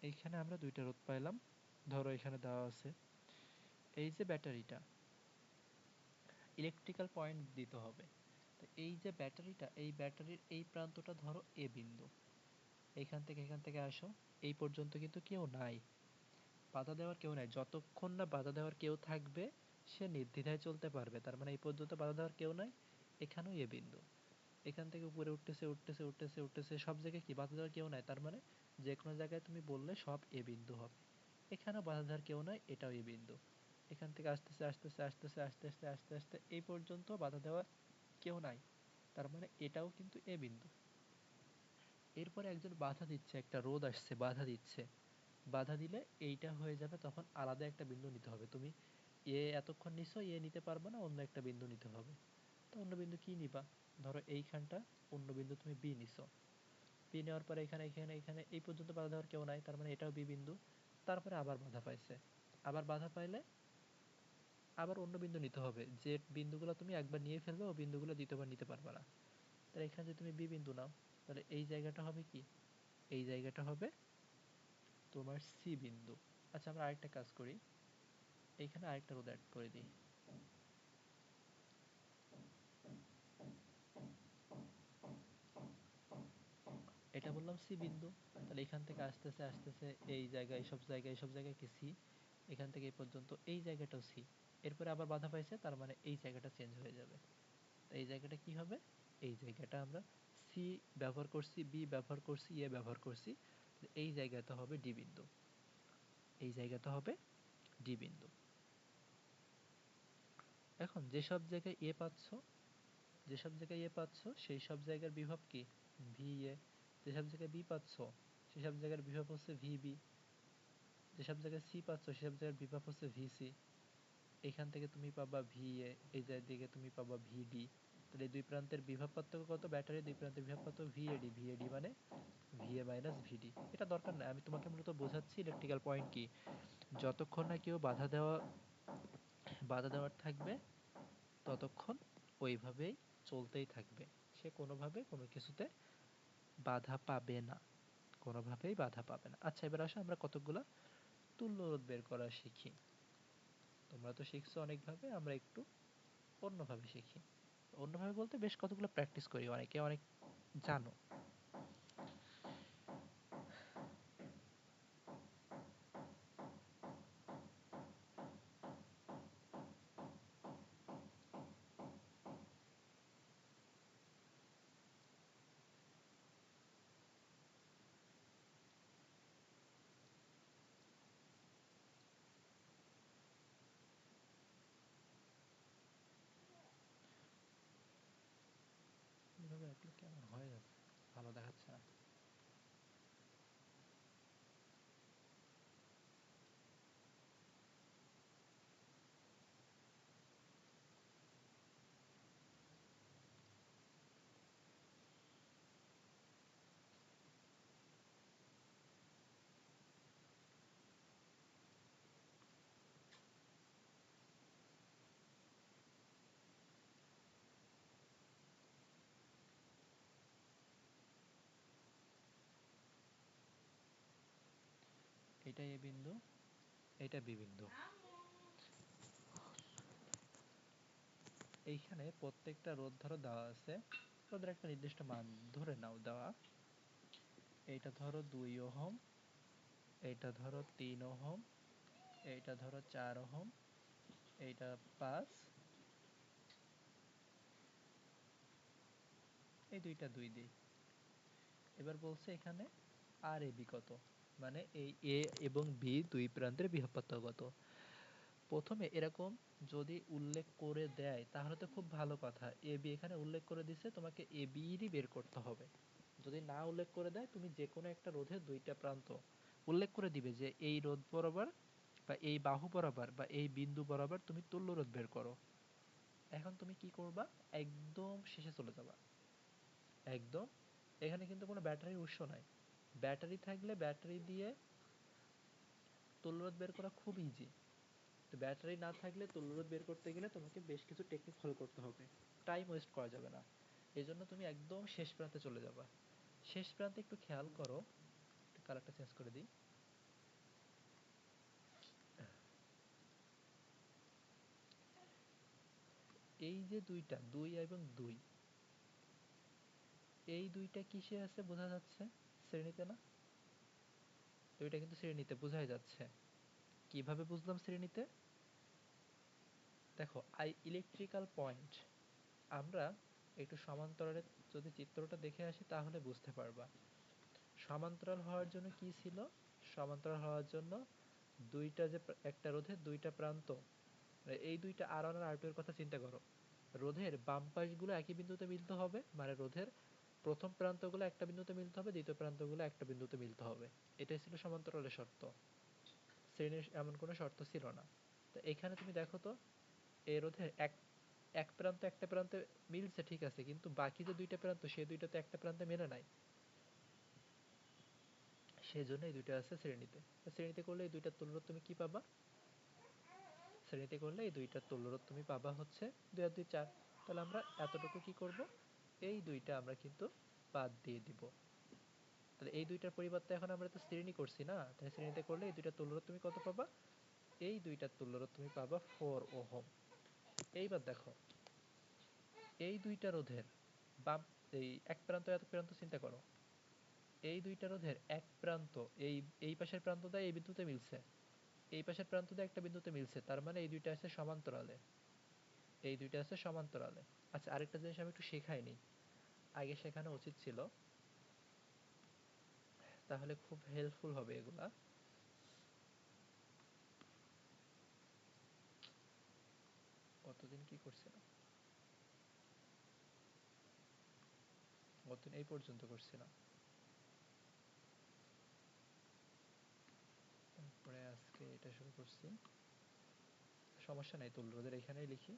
এইখানে আমরা দুইটা রোধ পাইলাম, ধরো এখানে দেওয়া আছে এই যে ব্যাটারিটা, ইলেকট্রিক্যাল পয়েন্ট দিতে হবে। তো এই যে ব্যাটারিটা, এই ব্যাটারির এই প্রান্তটা ধরো এ বিন্দু, এখান থেকে আসো, এই পর্যন্ত কিন্তু কেউ নাই, বাধা দেওয়ার কেউ নাই। যতক্ষণ না বাধা দেওয়ার কেউ থাকবে সে নির্দ্বিধায় চলতে পারবে। তার মানে এই পর্যন্ত বাধা দেওয়ার কেউ নাই, এখানেও এ বিন্দু, এখান থেকে উপরে উঠতেছে উঠতেছে উঠতেছে উঠতেছে, সব জায়গায় কি বাধা দেওয়ার কেউ নাই। তার মানে যে কোনো জায়গায় তুমি বললে সব এ বিন্দু হবে। এখানেও বাধা দেওয়ার কেউ নাই, এটাও এ বিন্দু। এখান থেকে আসতেছে আসতেছে আসতেছে আস্তে আস্তে আস্তে আস্তে এই পর্যন্ত বাধা দেওয়ার কেউ নাই, তার মানে এটাও কিন্তু এ বিন্দু। এরপরে একজন বাধা দিচ্ছে, একটা রোধ আসছে বাধা দিচ্ছে, বাধা দিলে এইটা হয়ে যাবে, তখন আলাদা একটা বিন্দু নিতে হবে। তুমি এ এতক্ষণ নিছো, এ নিতে পারবে না, অন্য একটা বিন্দু নিতে হবে। তো অন্য বিন্দু কি নিবা? ধরো এইখানটা অন্য বিন্দু তুমি বি নিছো, বি নেওয়ার পরে এখানে এখানে এখানে এই পর্যন্ত বাধা দেওয়ার কেউ নাই, তার মানে এটাও বি বিন্দু। তারপরে আবার বাধা পাইছে, আবার বাধা পাইলে আবার অন্য বিন্দু নিতে হবে। যে বিন্দুগুলো তুমি একবার নিয়ে ফেলবে ও বিন্দুগুলো দ্বিতীয়বার নিতে পারবে না। তাহলে এখানে যদি তুমি বি বিন্দু নাও, তাহলে এই জায়গাটা হবে কি, এই জায়গাটা হবে তোমার সি বিন্দু। আচ্ছা আমরা আরেকটা কাজ করি, এইখানে আরেকটা রোধ অ্যাড করে দিই। এটা বললাম সি বিন্দু, তাহলে এখান থেকে আসতেছে আসতেছে এই জায়গায়, সব জায়গায় কি সি, এখান থেকে এই পর্যন্ত এই জায়গাটাও সি। এরপরে আবার বাধা পাইছে, তার মানে এই জায়গাটা চেঞ্জ হয়ে যাবে। তো এই জায়গাটা কি হবে, এই জায়গাটা আমরা সি ব্যবহার করছি, বি ব্যবহার করছি, এ ব্যবহার করছি, এই জায়গাটা হবে ডি বিন্দু, এই জায়গাটা হবে ডি বিন্দু। এখন যেসব জায়গায় এ পাচ্ছ, যেসব জায়গায় এ পাচ্ছ সেই সব জায়গার বিভব কি, ভি এ। যেসব জায়গায় বি পাচ্ছ সেসব জায়গার বিভব হচ্ছে ভি বি। যেসব জায়গায় সি পাচ্ছ সেসব জায়গার বিভব হচ্ছে ভি সি। এখান থেকে তুমি পাবা ভি এ, এই জায়গা দিকে তুমি পাবা ভি ডি। তাহলে এই দুই প্রান্তের বিভব পার্থক্য কত, ব্যাটারি দুই প্রান্তের বিভব পার্থক্য V A D, V A D মানে V A minus V D. এটা দরকার নাই, আমি তোমাকে মূলত বোঝাচ্ছি ইলেকট্রিক্যাল পয়েন্ট কি। যতক্ষণ না কেউ বাধা দেওয়ার থাকবে ততক্ষণ ওইভাবেই চলতেই থাকবে, সে কোনোভাবে কোনো কিছুতে বাধা পাবে না, কোনোভাবেই বাধা পাবে না। আচ্ছা এবার আসো আমরা কতগুলা তুল্য রোধ বের করা শিখি। তোমরা তো শিখছো অনেকভাবে, আমরা একটু অন্যভাবে শিখি। অন্যভাবে বলতে বেশ কতগুলো প্র্যাকটিস করি, অনেকে অনেক জানো। এভাবে রাখলে কেমন হয়ে যাচ্ছে, ভালো দেখাচ্ছে না। এটা এ বিন্দু, এটা বি বিন্দু। এইখানে প্রত্যেকটা রোধ ধরো দেওয়া আছে, রোধের একটা নির্দিষ্ট মান ধরে নাও দেওয়া। এইটা ধরো 2 ওহম, এইটা ধরো 3 ওহম, এইটা ধরো 4 ওহম, এইটা 5, এই দুইটা 2 দিই। এবার বলছে এখানে আর এ বি কত, মানে এই এ এবং বি দুই প্রান্তের বিভব পার্থক্য কত। প্রথমে এরকম যদি উল্লেখ করে দেয় তাহলে তো খুব ভালো কথা, এ বি এখানে উল্লেখ করে দিছে, তোমাকে এ বিরই বের করতে হবে। যদি না উল্লেখ করে দেয়, তুমি যে কোনো একটা রোধের দুইটা প্রান্ত উল্লেখ করে দিবে যে এই রোধ বরাবর বা এই বাহু বরাবর বা এই বিন্দু বরাবর তুমি তুল্য রোধ বের করো। এখন তুমি কি করবা, একদম শেষে চলে যাবা। একদম, এখানে কিন্তু কোনো ব্যাটারির উৎস নাই। ব্যাটারি থাকলে ব্যাটারি দিয়ে তুল্যরোধ বের করা খুব ইজি। তো ব্যাটারি না থাকলে তুল্যরোধ বের করতে গেলে তোমাকে বেশ কিছু টেকনিক ফলো করতে হবে, টাইম ওয়েস্ট করা যাবে না। এই জন্য তুমি একদম শেষ প্রান্তে চলে যাবা। শেষ প্রান্তে একটু খেয়াল করো, একটু কালারটা চেঞ্জ করে দিই। এই যে দুইটা 2 এবং 2, এই দুইটা কিসে আছে বোঝা যাচ্ছে, শ্রেণীতে না? দুইটা কিন্তু শ্রেণীতে বোঝাই যাচ্ছে। কিভাবে বুঝলাম শ্রেণীতে? দেখো ইলেকট্রিক্যাল পয়েন্ট, আমরা একটু সমান্তরালের যদি চিত্রটা দেখে আসি তাহলে বুঝতে পারবা। সমান্তরাল হওয়ার জন্য কি ছিল, সমান্তরাল হওয়ার জন্য দুইটা যে একটা রোধের দুইটা প্রান্ত, এই দুইটা R1 আর R2 এর কথা চিন্তা করো। রোধের বাম পাশগুলো একই বিন্দুতে মিলতে হবে, মানে রোধের প্রথম প্রান্তগুলো একটা বিন্দুতে মিলতে হবে, দ্বিতীয় প্রান্তগুলো একটা বিন্দুতে মিলতে হবে। এটাই ছিল সমান্তরালের শর্ত। শ্রেণীর এমন কোনো শর্ত ছিল না। তো এখানে তুমি দেখো তো, এই রোধের এক এক প্রান্ত একটা প্রান্তে মিলছে ঠিক আছে, কিন্তু বাকি যে দুইটা প্রান্ত সেই দুইটা তো একটা প্রান্তে মেলে নাই। সেজন্য এই দুইটা আছে শ্রেণীতে। শ্রেণীতে করলে এই দুইটার তুল্যরোধ তুমি কি পাবা, শ্রেণীতে করলে এই দুইটার তুল্যরোধ তুমি পাবা হচ্ছে 2 আর 2 4। তাহলে আমরা এতটুকু কি করব, এই দুইটা আমরা কিন্তু বাদ দিয়ে দিব। তাহলে এই দুইটার পরিবর্তে এখন আমরা তো শ্রেণী করছি না, তাই শ্রেণীতে করলে এই দুইটার তুল্যরোধ তুমি কত পাবা, এই দুইটার তুল্যরোধ তুমি পাবা 4 ওহম। এইবার দেখো, এই দুইটা রোধের বাম, এই এক প্রান্ত এক প্রান্ত চিন্তা করো। এই দুইটা রোধের এক প্রান্ত এই এই পাশের প্রান্তটা এই বিন্দুতে মিলছে, এই পাশের প্রান্তটা একটা বিন্দুতে মিলছে, তার মানে এই দুইটা আছে সমান্তরালে। এই দুইটা আছে সমান্তরালে। আচ্ছা, আরেকটা জিনিস আমি একটু শেখাই নিই, আগে শেখানো উচিত ছিল, তাহলে খুব হেল্পফুল হবে এগুলা। কতদিন কি করছিলাম, কতদিন এই পর্যন্ত করছিলাম, তারপরে আজকে এটা শুরু করছি। সমস্যা নাই, তুল্যরোধের এখানেই লিখি।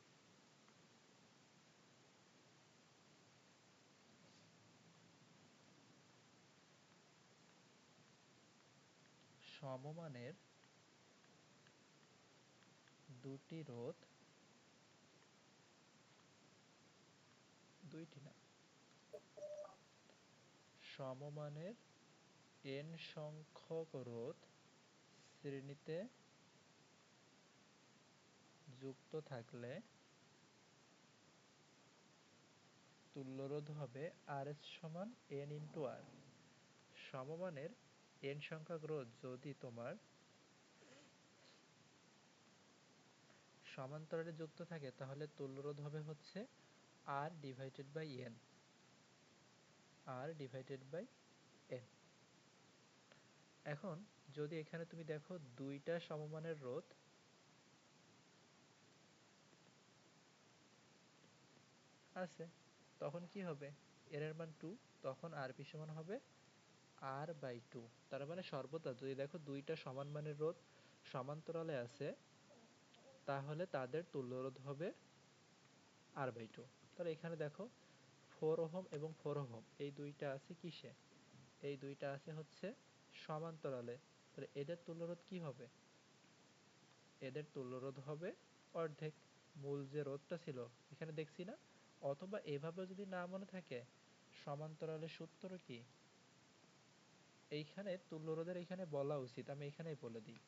সমমানের দুটি রোধ, দুইটি না, সমমানের n সংখ্যক রোধ শ্রেণীতে যুক্ত থাকলে তুল্যরোধ হবে RS সমান n ইন্টু R। সমমানের n সংখ্যক রোধ যদি তোমার সমান্তরালে যুক্ত থাকে তাহলে তুল্যরোধ হবে হচ্ছে R divided by n, R divided by n। এখন যদি এখানে তুমি দেখো দুইটা সমমানের রোধ আছে, তখন কি হবে, n এর মান 2, তখন RP সমান হবে R বাই 2। তার মানে সর্বদা যদি দেখো দুইটা সমান মানের রোধ সমান্তরালে আছে, তাহলে তাদের তুল্যরোধ হবে R বাই 2। তাহলে এখানে দেখো 4 ওহম এবং 4 ওহম এই দুইটা আছে কিসে, এই দুইটা আছে হচ্ছে সমান্তরালে। তাহলে এদের তুল্যরোধ কি হবে, এদের তুল্যরোধ হবে অর্ধেক। মূল যে রোধটা ছিল এখানে দেখছি না, অথবা এভাবে যদি না মনে থাকে, সমান্তরালের সূত্র কি, এইখানে তুল্যরোধের এখানে বলা উচিত, আমি এখানেই বলে দিই।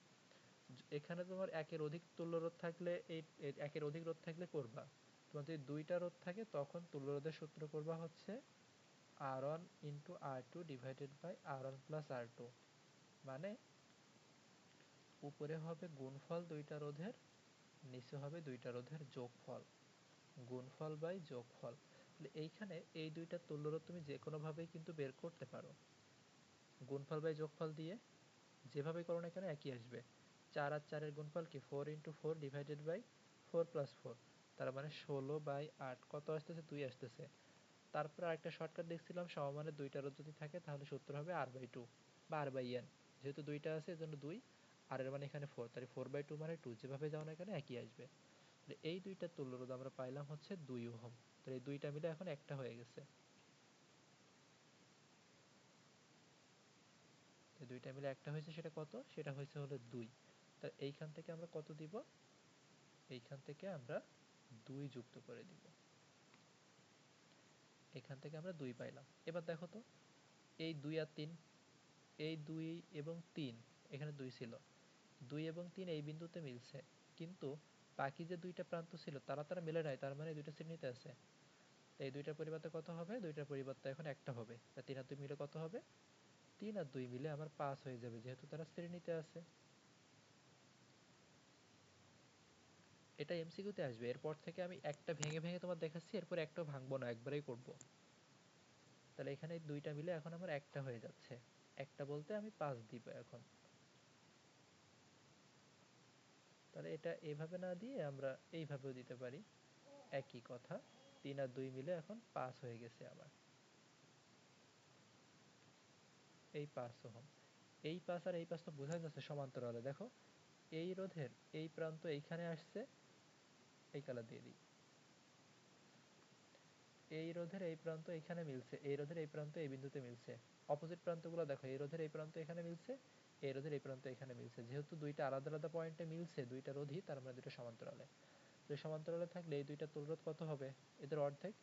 এখানে তোমার একের অধিক তুল্যরোধ থাকলে একের অধিক রোধ থাকলে করবা, তোমার যদি দুইটা রোধ থাকে তখন তুল্যরোধের সূত্র করবা হচ্ছে R1 into R2 divided by R1 plus R2, মানে উপরে হবে গুণফল দুইটা রোধের, নিচে হবে দুইটা রোধের যোগফল, গুণফল বাই যোগফল। তাহলে এইখানে এই দুইটা তুল্যরোধ তুমি যে কোনোভাবেই কিন্তু বের করতে পারো। গুণফল বাই যোগফল দিয়ে যেভাবে করো না কেন একই আসবে। 4 আর 4 এর গুণফল কি 4 × 4 ডিভাইডেড বাই 4 + 4, তার মানে 16/8 কত আসতেছে 2 আসতেছে। তারপর আরেকটা শর্টকাট দেখছিলাম, সমমানের দুইটা রোধ যদি থাকে তাহলে সূত্র হবে r/2 বা r/n, যেহেতু দুইটা আছে এজন্য 2, আর এর মানে এখানে 4, তাহলে 4/2 মানে 2, যেভাবে যাও না কেন একই আসবে। তাহলে এই দুইটা তুল্যরোধ আমরা পাইলাম হচ্ছে 2 ওহম। তাহলে এই দুইটা মিলে এখন একটা হয়ে গেছে। এই দুইটা মিলে একটা হয়েছে, সেটা কত? সেটা হয়েছে হলো 2। তাহলে এইখান থেকে আমরা কত দিব? এইখান থেকে আমরা 2 যুক্ত করে দিব। এখান থেকে আমরা 2 পাইলাম। এবার দেখো তো, এই 2 আর 3, এই 2 এবং 3, এখানে 2 ছিল, 2 এবং 3 এই বিন্দুতে মিলছে, কিন্তু বাকি যে দুইটা প্রান্ত ছিল তারা তারা মিলে নাই, তার মানে এই দুইটা শ্রেণীতে আছে। তো এই দুইটার পরিবর্তে কত হবে? দুইটার পরিবর্তে এখন একটা হবে। তা 3 আর 2 মিলে কত হবে? 3 আর 2 মিলে আমার 5 হয়ে যাবে, যেহেতু তারা শ্রেণীতে আছে। এটা এমসিকিউতে আসবে। এরপর থেকে আমি একটা ভেঙে ভেঙে তোমার দেখাচ্ছি, এরপর একটাও ভাঙবো না, একবারেই করব। তাহলে এখানে দুইটা মিলে এখন আমার একটা হয়ে যাচ্ছে। একটা বলতে আমি 5 দিব এখন। তাহলে এটা এভাবে না দিয়ে আমরা এইভাবেও দিতে পারি, একই কথা। 3 আর 2 মিলে এখন 5 হয়ে গেছে আমার। এই 5 ওহম। এই 5 আর এই 5 তো বোঝা যাচ্ছে সমান্তরালে। দেখো, এই রোধের এই প্রান্ত এইখানে আসছে, এই কালার দিয়ে দিই। এই রোধের এই প্রান্ত এখানে মিলছে, এই রোধের এই প্রান্ত এই বিন্দুতে মিলছে। অপোজিট প্রান্তগুলো দেখো, এই রোধের এই প্রান্ত এখানে মিলছে, এই রোধের এই প্রান্ত এখানে মিলছে। যেহেতু দুইটা আলাদা আলাদা পয়েন্টে মিলছে, দুইটা রোধই, তার মানে দুটো সমান্তরালে। তো সমান্তরালে থাকলে এই দুইটা তুল্যরোধ কত হবে? এদের অর্ধেক।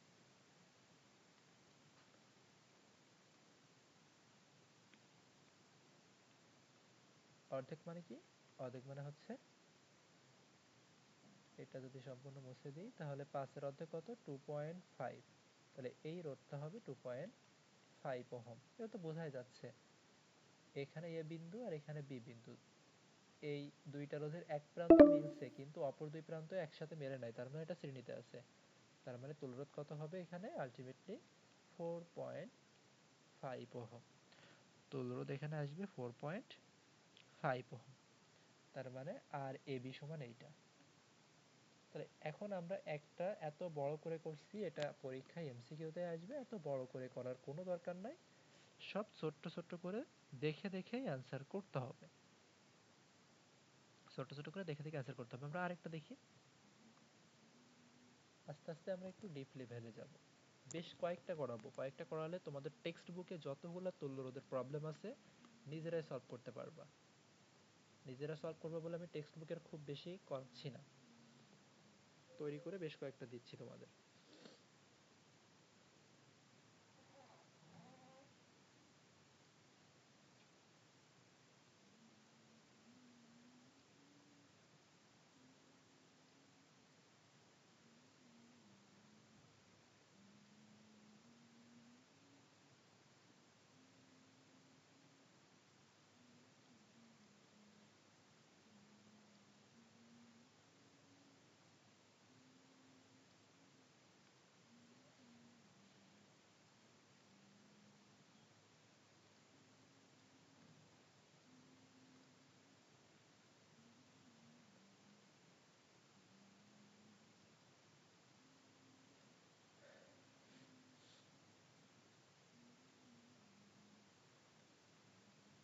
অর্ধেক মানে কি? অর্ধেক মানে হচ্ছে, এটা যদি সম্পূর্ণ মুছে দিই তাহলে 5 এর অর্ধেক কত? 2.5। তাহলে এই রোধটা হবে 2.5 ওহম। এটা তো বোঝাই যাচ্ছে। এখানে এ বিন্দু আর এখানে বি বিন্দু, এই দুইটা রোধের এক প্রান্ত মিলছে, কিন্তু অপর দুই প্রান্ত একসাথে মেলে নাই, তার মানে এটা শ্রেণীতে আছে। তার মানে তুল্যরোধ কত হবে এখানে? Ultimately 4.5 ohm. তুল্যরোধ এখানে আসবে 4.5 ওহম। তার মানে আর এ বি সমান এইটা। তাহলে এখন আমরা একটা এত বড় করে করছি, এটা পরীক্ষায় এমসিকিউতে আসবে, এত বড় করে করার কোনো দরকার নাই। সব ছোট্ট ছোট্ট করে দেখে দেখেই অ্যান্সার করতে হবে। ছোট ছোট করে দেখে দেখে অ্যান্সার করতে হবে। আমরা আরেকটা দেখি। আস্তে আস্তে আমরা একটু ডিপ লেভেলে যাব। বেশ কয়েকটা করাবো, কয়েকটা করালে তোমাদের টেক্সট বুকে যতগুলো তুল্যরোধের প্রবলেম আছে নিজেরাই সলভ করতে পারবা। নিজেরা সলভ করবে বলে আমি টেক্সট বুকের খুব বেশি করাচ্ছি না, তৈরি করে বেশ কয়েকটা দিচ্ছি তোমাদের।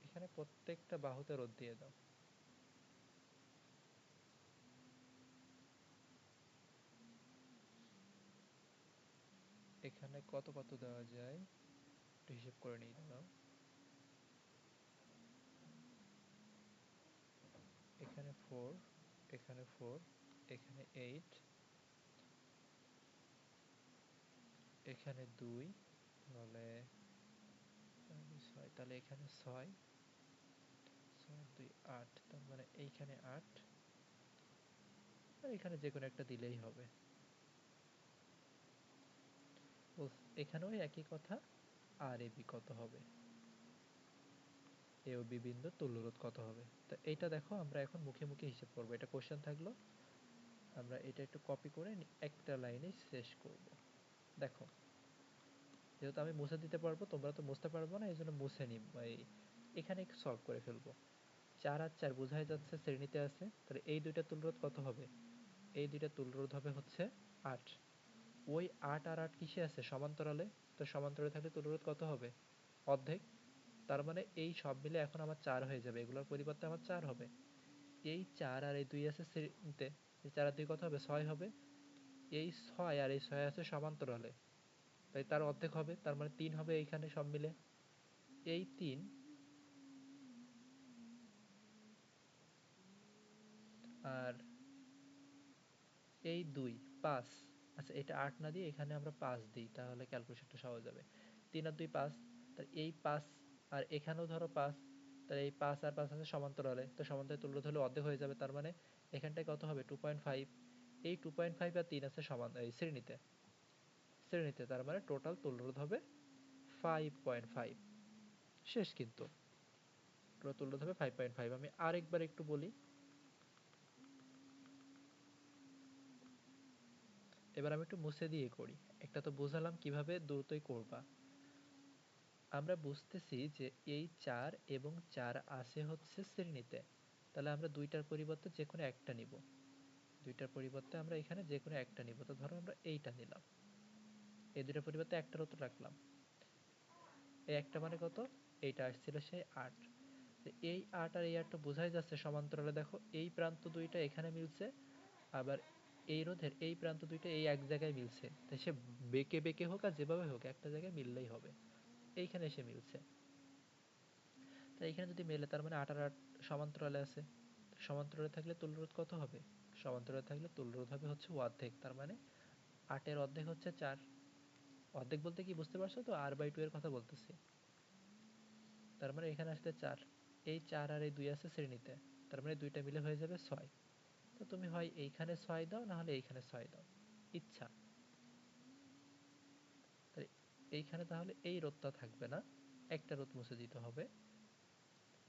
এখানে প্রত্যেকটা বাহুতে রোধ দিয়ে দাও। এখানে কত কত দেওয়া যায় একটু হিসেব করে নিই, দাঁড়াও। এখানে 4, এখানে 4, এখানে 8, এখানে 2, তাহলে 6, তাহলে এখানে 6, 6 2 8, তার মানে এইখানে 8, আর এখানে যে কোনো একটা দিলেই হবে। এখানেও একই কথা, আর এ বি কত হবে? এ ও বি বিন্দুর তুল্যরোধ কত হবে। তো এইটা দেখো আমরা এখন মুখে মুখে হিসেব করবো, এটা কোশ্চেন থাকলো, আমরা এটা একটু কপি করে একটা লাইনে শেষ করব। দেখো যেহেতু আমি মুছে দিতে পারবো, তোমরা তো মুছতে পারবো না, এই জন্য মুছে নিই, এখানে সলভ করে ফেলবো। 4 আর 4 বোঝাই যাচ্ছে শ্রেণীতে আছে, তাহলে এই দুইটা তুল্যরোধ কত হবে, এই দুইটা তুল্যরোধ হবে হচ্ছে 8। ওই 8 আর 8 কিসে আছে, সমান্তরালে, তো সমান্তরালে থাকলে তুল্যরোধ কত হবে, অর্ধেক। তার মানে এই সব মিলে এখন আমার 4 হয়ে যাবে, এগুলোর পরিবর্তে আমার 4 হবে। এই 4 আর এই 2 আছে শ্রেণীতে, এই 4 আর 2 কত হবে, 6 হবে। এই 6 আর এই 6 আছে সমান্তরালে, তাই তার অর্ধেক হবে, তার মানে 3 হবে এইখানে সব মিলে। এই 3 আর এই 2 5, আচ্ছা এটা 8 না দিয়ে এখানে আমরা 5 দিই, তাহলে ক্যালকুলেশনটা সহজ হবে। 3 আর 2 5, তাহলে এই 5 আর এখানেও ধরো 5, তাহলে এই 5 আর 5 আছে সমান্তরালে, তো সমান্তরালে তুল্যরোধ হলে অর্ধেক হয়ে যাবে, তার মানে এখানটায় কত হবে 2.5। এই 2.5 আর 3 আছে সমান এই শ্রেণীতে, শ্রেণীতে তার মানে টোটাল তুল্যরোধ হবে 5.5। শেষ কিন্তু, টোটাল তুল্যরোধ হবে 5.5। আমি আরেকবার একটু বলি, এবার আমি একটু মুছে দিয়ে করি। একটা তো বোঝালাম কিভাবে দ্রুতই করবা। আমরা বুঝতেছি যে এই 4 এবং 4 আছে হচ্ছে শ্রেণীতে, তাহলে আমরা দুইটার পরিবর্তে যে কোনো একটা নিব, দুইটার পরিবর্তে আমরা এখানে যে কোনো একটা নিব। তো ধরো আমরা এইটা নিলাম, এই দুইটার পরিবর্তে একটা রত রাখলাম, এই একটা মানে কত, এইটা আসছিল সেই 8। এই 8 আর এই 8টা বোঝাই যাচ্ছে সমান্তরালে, দেখো এই প্রান্ত দুইটা এখানে মিলছে, আবার এই রোধের এই প্রান্ত দুইটা এই এক জায়গায় মিলছে, তাই সে বেঁকে বেঁকে হোক আর যেভাবে হোক একটা জায়গায় মিললেই হবে, এইখানে এসে মিলছে। তাই এখানে যদি মেলে তার মানে 8 আর 8 সমান্তরালে আছে, সমান্তরালে থাকলে তুল্যরোধ কত হবে, সমান্তরালে থাকলে তুল্যরোধ হবে হচ্ছে অর্ধেক, তার মানে 8 এর অর্ধেক হচ্ছে 4। অর্ধেক বলতে কি বুঝতে পারছো তো, r/2 এর কথা বলতেছি। তার মানে এখানে আসলে 4, এই 4 আর এই 2 আছে শ্রেণীতে, তার মানে দুইটা মিলে হয়ে যাবে 6। তো তুমি হয় এইখানে 6 দাও, না হলে এইখানে 6 দাও, ইচ্ছা। তাই এইখানে তাহলে এই রোধটা থাকবে না, একটা রোধ মুছে দিতে হবে।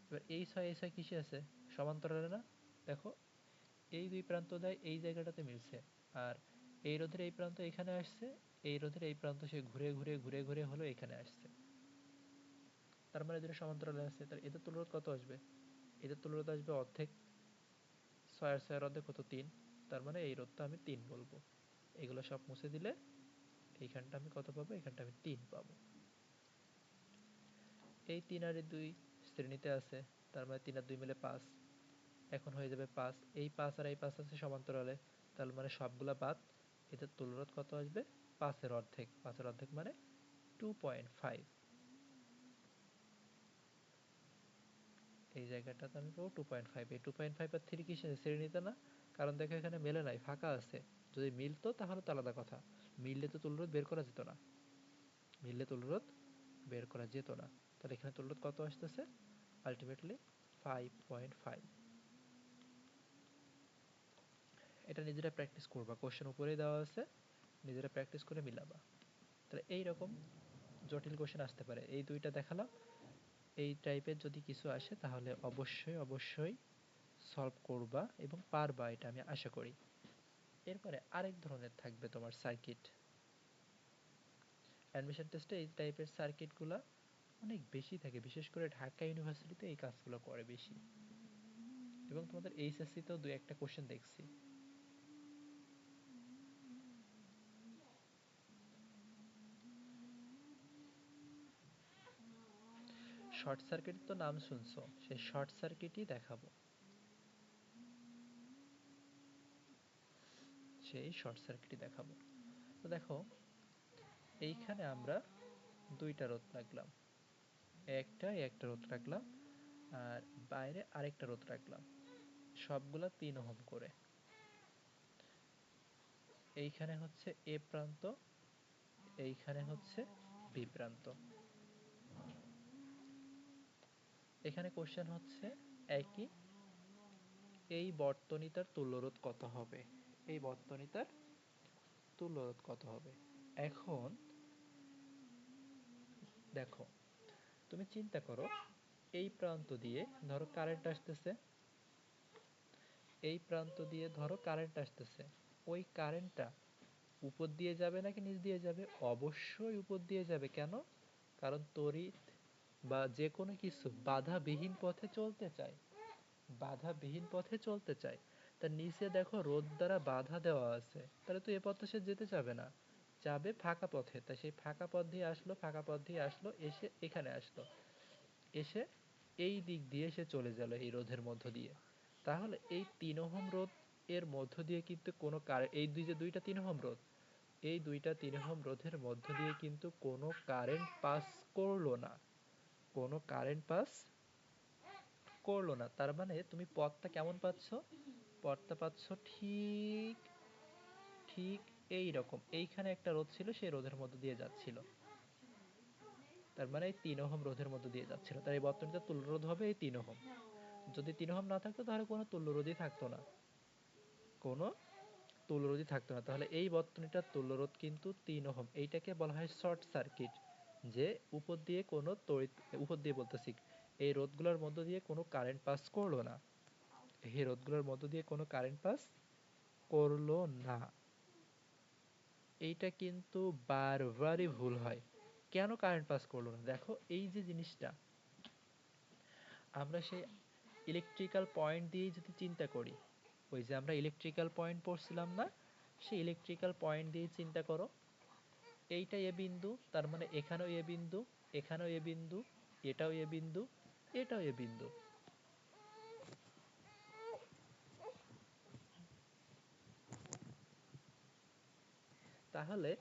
এবার এই 6 এই 6 কিসে আছে, সমান্তরালে না, দেখো এই দুই প্রান্ত দেয় এই জায়গাটাতে মিলছে, আর এই রোধের এই প্রান্ত এখানে আসছে, এই রোধের এই প্রান্ত সে ঘুরে ঘুরে ঘুরে ঘুরে হলো এখানে আসছে, তার মানে দুটো সমান্তরালে আছে। তার এদের তুল্যরোধ কত আসবে, এদের তুল্যরোধ আসবে অর্ধেক, 6 আর 6 এর অর্ধেক কত 3, তার মানে এই রোধটা আমি 3 বলবো। এগুলো সব মুছে দিলে এইখানটা আমি কত পাবো, এখানটা আমি 3 পাবো। এই 3 আর এই 2 শ্রেণীতে আছে, তার মানে 3 আর 2 মিলে 5, এখন হয়ে যাবে 5। এই 5 আর এই 5 আছে সমান্তরালে, তার মানে সবগুলা বাদ, এদের তুল্যরোধ কত আসবে, 5 এর অর্ধেক, 5 এর অর্ধেক মানে 2.5। এই জায়গাটাতে আমি পাবো 2.5। এই 2.5 আর 3 কিসে শ্রেণীতে না, কারণ দেখো এখানে মেলে নাই, ফাঁকা আছে। যদি মিলতো তাহলে তো আলাদা কথা, মিললে তো তুল্যরোধ বের করা যেত না, মিললে তুল্যরোধ বের করা যেত না। তাহলে এখানে তুল্যরোধ কত আসতেছে, আলটিমেটলি 5.5। এটা নিজেরা প্র্যাকটিস করবা, কোশ্চেন উপরেই দেওয়া আছে, নিজেরা প্র্যাকটিস করে মিলাবা। তাহলে এইরকম জটিল কোশ্চেন আসতে পারে, এই দুইটা দেখালাম। এই টাইপের যদি কিছু আসে তাহলে অবশ্যই অবশ্যই সলভ করবা এবং পারবা, এটা আমি আশা করি। এরপরে আরেক ধরনের থাকবে তোমার সার্কিট। অ্যাডমিশন টেস্টে এই টাইপের সার্কিটগুলো অনেক বেশি থাকে, বিশেষ করে ঢাকা ইউনিভার্সিটিতে এই কাজগুলো করে বেশি, এবং তোমাদের এইচএসসিতেও দু একটা কোশ্চেন দেখছি। শর্ট সার্কিট তো নাম শুনছো, সেই শর্ট সার্কিটই দেখাবো, সেই শর্ট সার্কিটই দেখাবো। তো দেখো এইখানে আমরা দুইটা রোধ রাখলাম, একটা রোধ রাখলাম, আর বাইরে আরেকটা রোধ রাখলাম, সবগুলা 3 ওহম করে। এইখানে হচ্ছে এ প্রান্ত, এইখানে হচ্ছে বি প্রান্ত। এখানে কোশ্চেন হচ্ছে একই, এই বর্তনীটার তুল্যরোধ কত হবে, এই বর্তনীটার তুল্যরোধ কত হবে। এখন দেখো তুমি চিন্তা করো, এই প্রান্ত দিয়ে ধরো কারেন্ট আসতেছে, এই প্রান্ত দিয়ে ধরো কারেন্ট আসতেছে, ওই কারেন্টটা উপর দিয়ে যাবে নাকি নিচ দিয়ে যাবে? অবশ্যই উপর দিয়ে যাবে। কেন? কারণ তড়িৎ বা যে কোনো কিছু বাধাবিহীন পথে চলতে চায়, বাধাবিহীন পথে চলতে চায়। তার নিচে দেখো রোদ দ্বারা বাধা দেওয়া আছে, তাহলে তো এ পথে সে যেতে যাবে না, যাবে ফাঁকা পথে। তাই সেই ফাঁকা পথ দিয়ে আসলো, ফাঁকা পথ দিয়ে আসলো, এসে এখানে আসলো, এসে এই দিক দিয়ে সে চলে গেল এই রোধের মধ্য দিয়ে। তাহলে এই 3 ওহম রোধ এর মধ্য দিয়ে কিন্তু কোনো এই দুইটা 3 ওহম রোধ, এই দুইটা 3 ওহম রোধের মধ্য দিয়ে কিন্তু কোনো কারেন্ট পাস করলো না, কোনো কারেন্ট পাস করলো না। তার মানে তুমি পথটা কেমন পাচ্ছ? পথটা পাচ্ছ ঠিক ঠিক এই রকম। এইখানে একটা রোধ ছিল, সেই রোধের মধ্য দিয়ে যাচ্ছিল, তার মানে এই 3 ওহম রোধের মধ্য দিয়ে যাচ্ছিল। তার এই বর্তনীটা তুল্য রোধ হবে এই 3 ওহম। যদি 3 ওহম না থাকতো তাহলে কোনো তুল্য রোধই থাকতো না, কোনো তুল্য রোধই থাকতো না। তাহলে এই বর্তনীটার তুল্য রোধ কিন্তু 3 ওহম। এইটাকে বলা হয় শর্ট সার্কিট, যে উপর দিয়ে কোনো তড়িৎ, উপর দিয়ে বলতেছি এই রোধগুলোর মধ্য দিয়ে কোনো কারেন্ট পাস করলো না, এই রোধগুলোর মধ্য দিয়ে কোনো কারেন্ট পাস করলো না। এইটা কিন্তু বারবারই ভুল হয়। কেন কারেন্ট পাস করলো না? দেখো এই যে জিনিসটা আমরা সেই ইলেকট্রিক্যাল পয়েন্ট দিয়েই যদি চিন্তা করি, ওই যে আমরা ইলেকট্রিক্যাল পয়েন্ট পড়ছিলাম না, সেই ইলেকট্রিক্যাল পয়েন্ট দিয়ে চিন্তা করো। এইটা এ বিন্দু, তার মানে এখানেও এ বিন্দু, এখানেও এ বিন্দু, এটাও এ বিন্দু, এটাও এ বিন্দু। তাহলে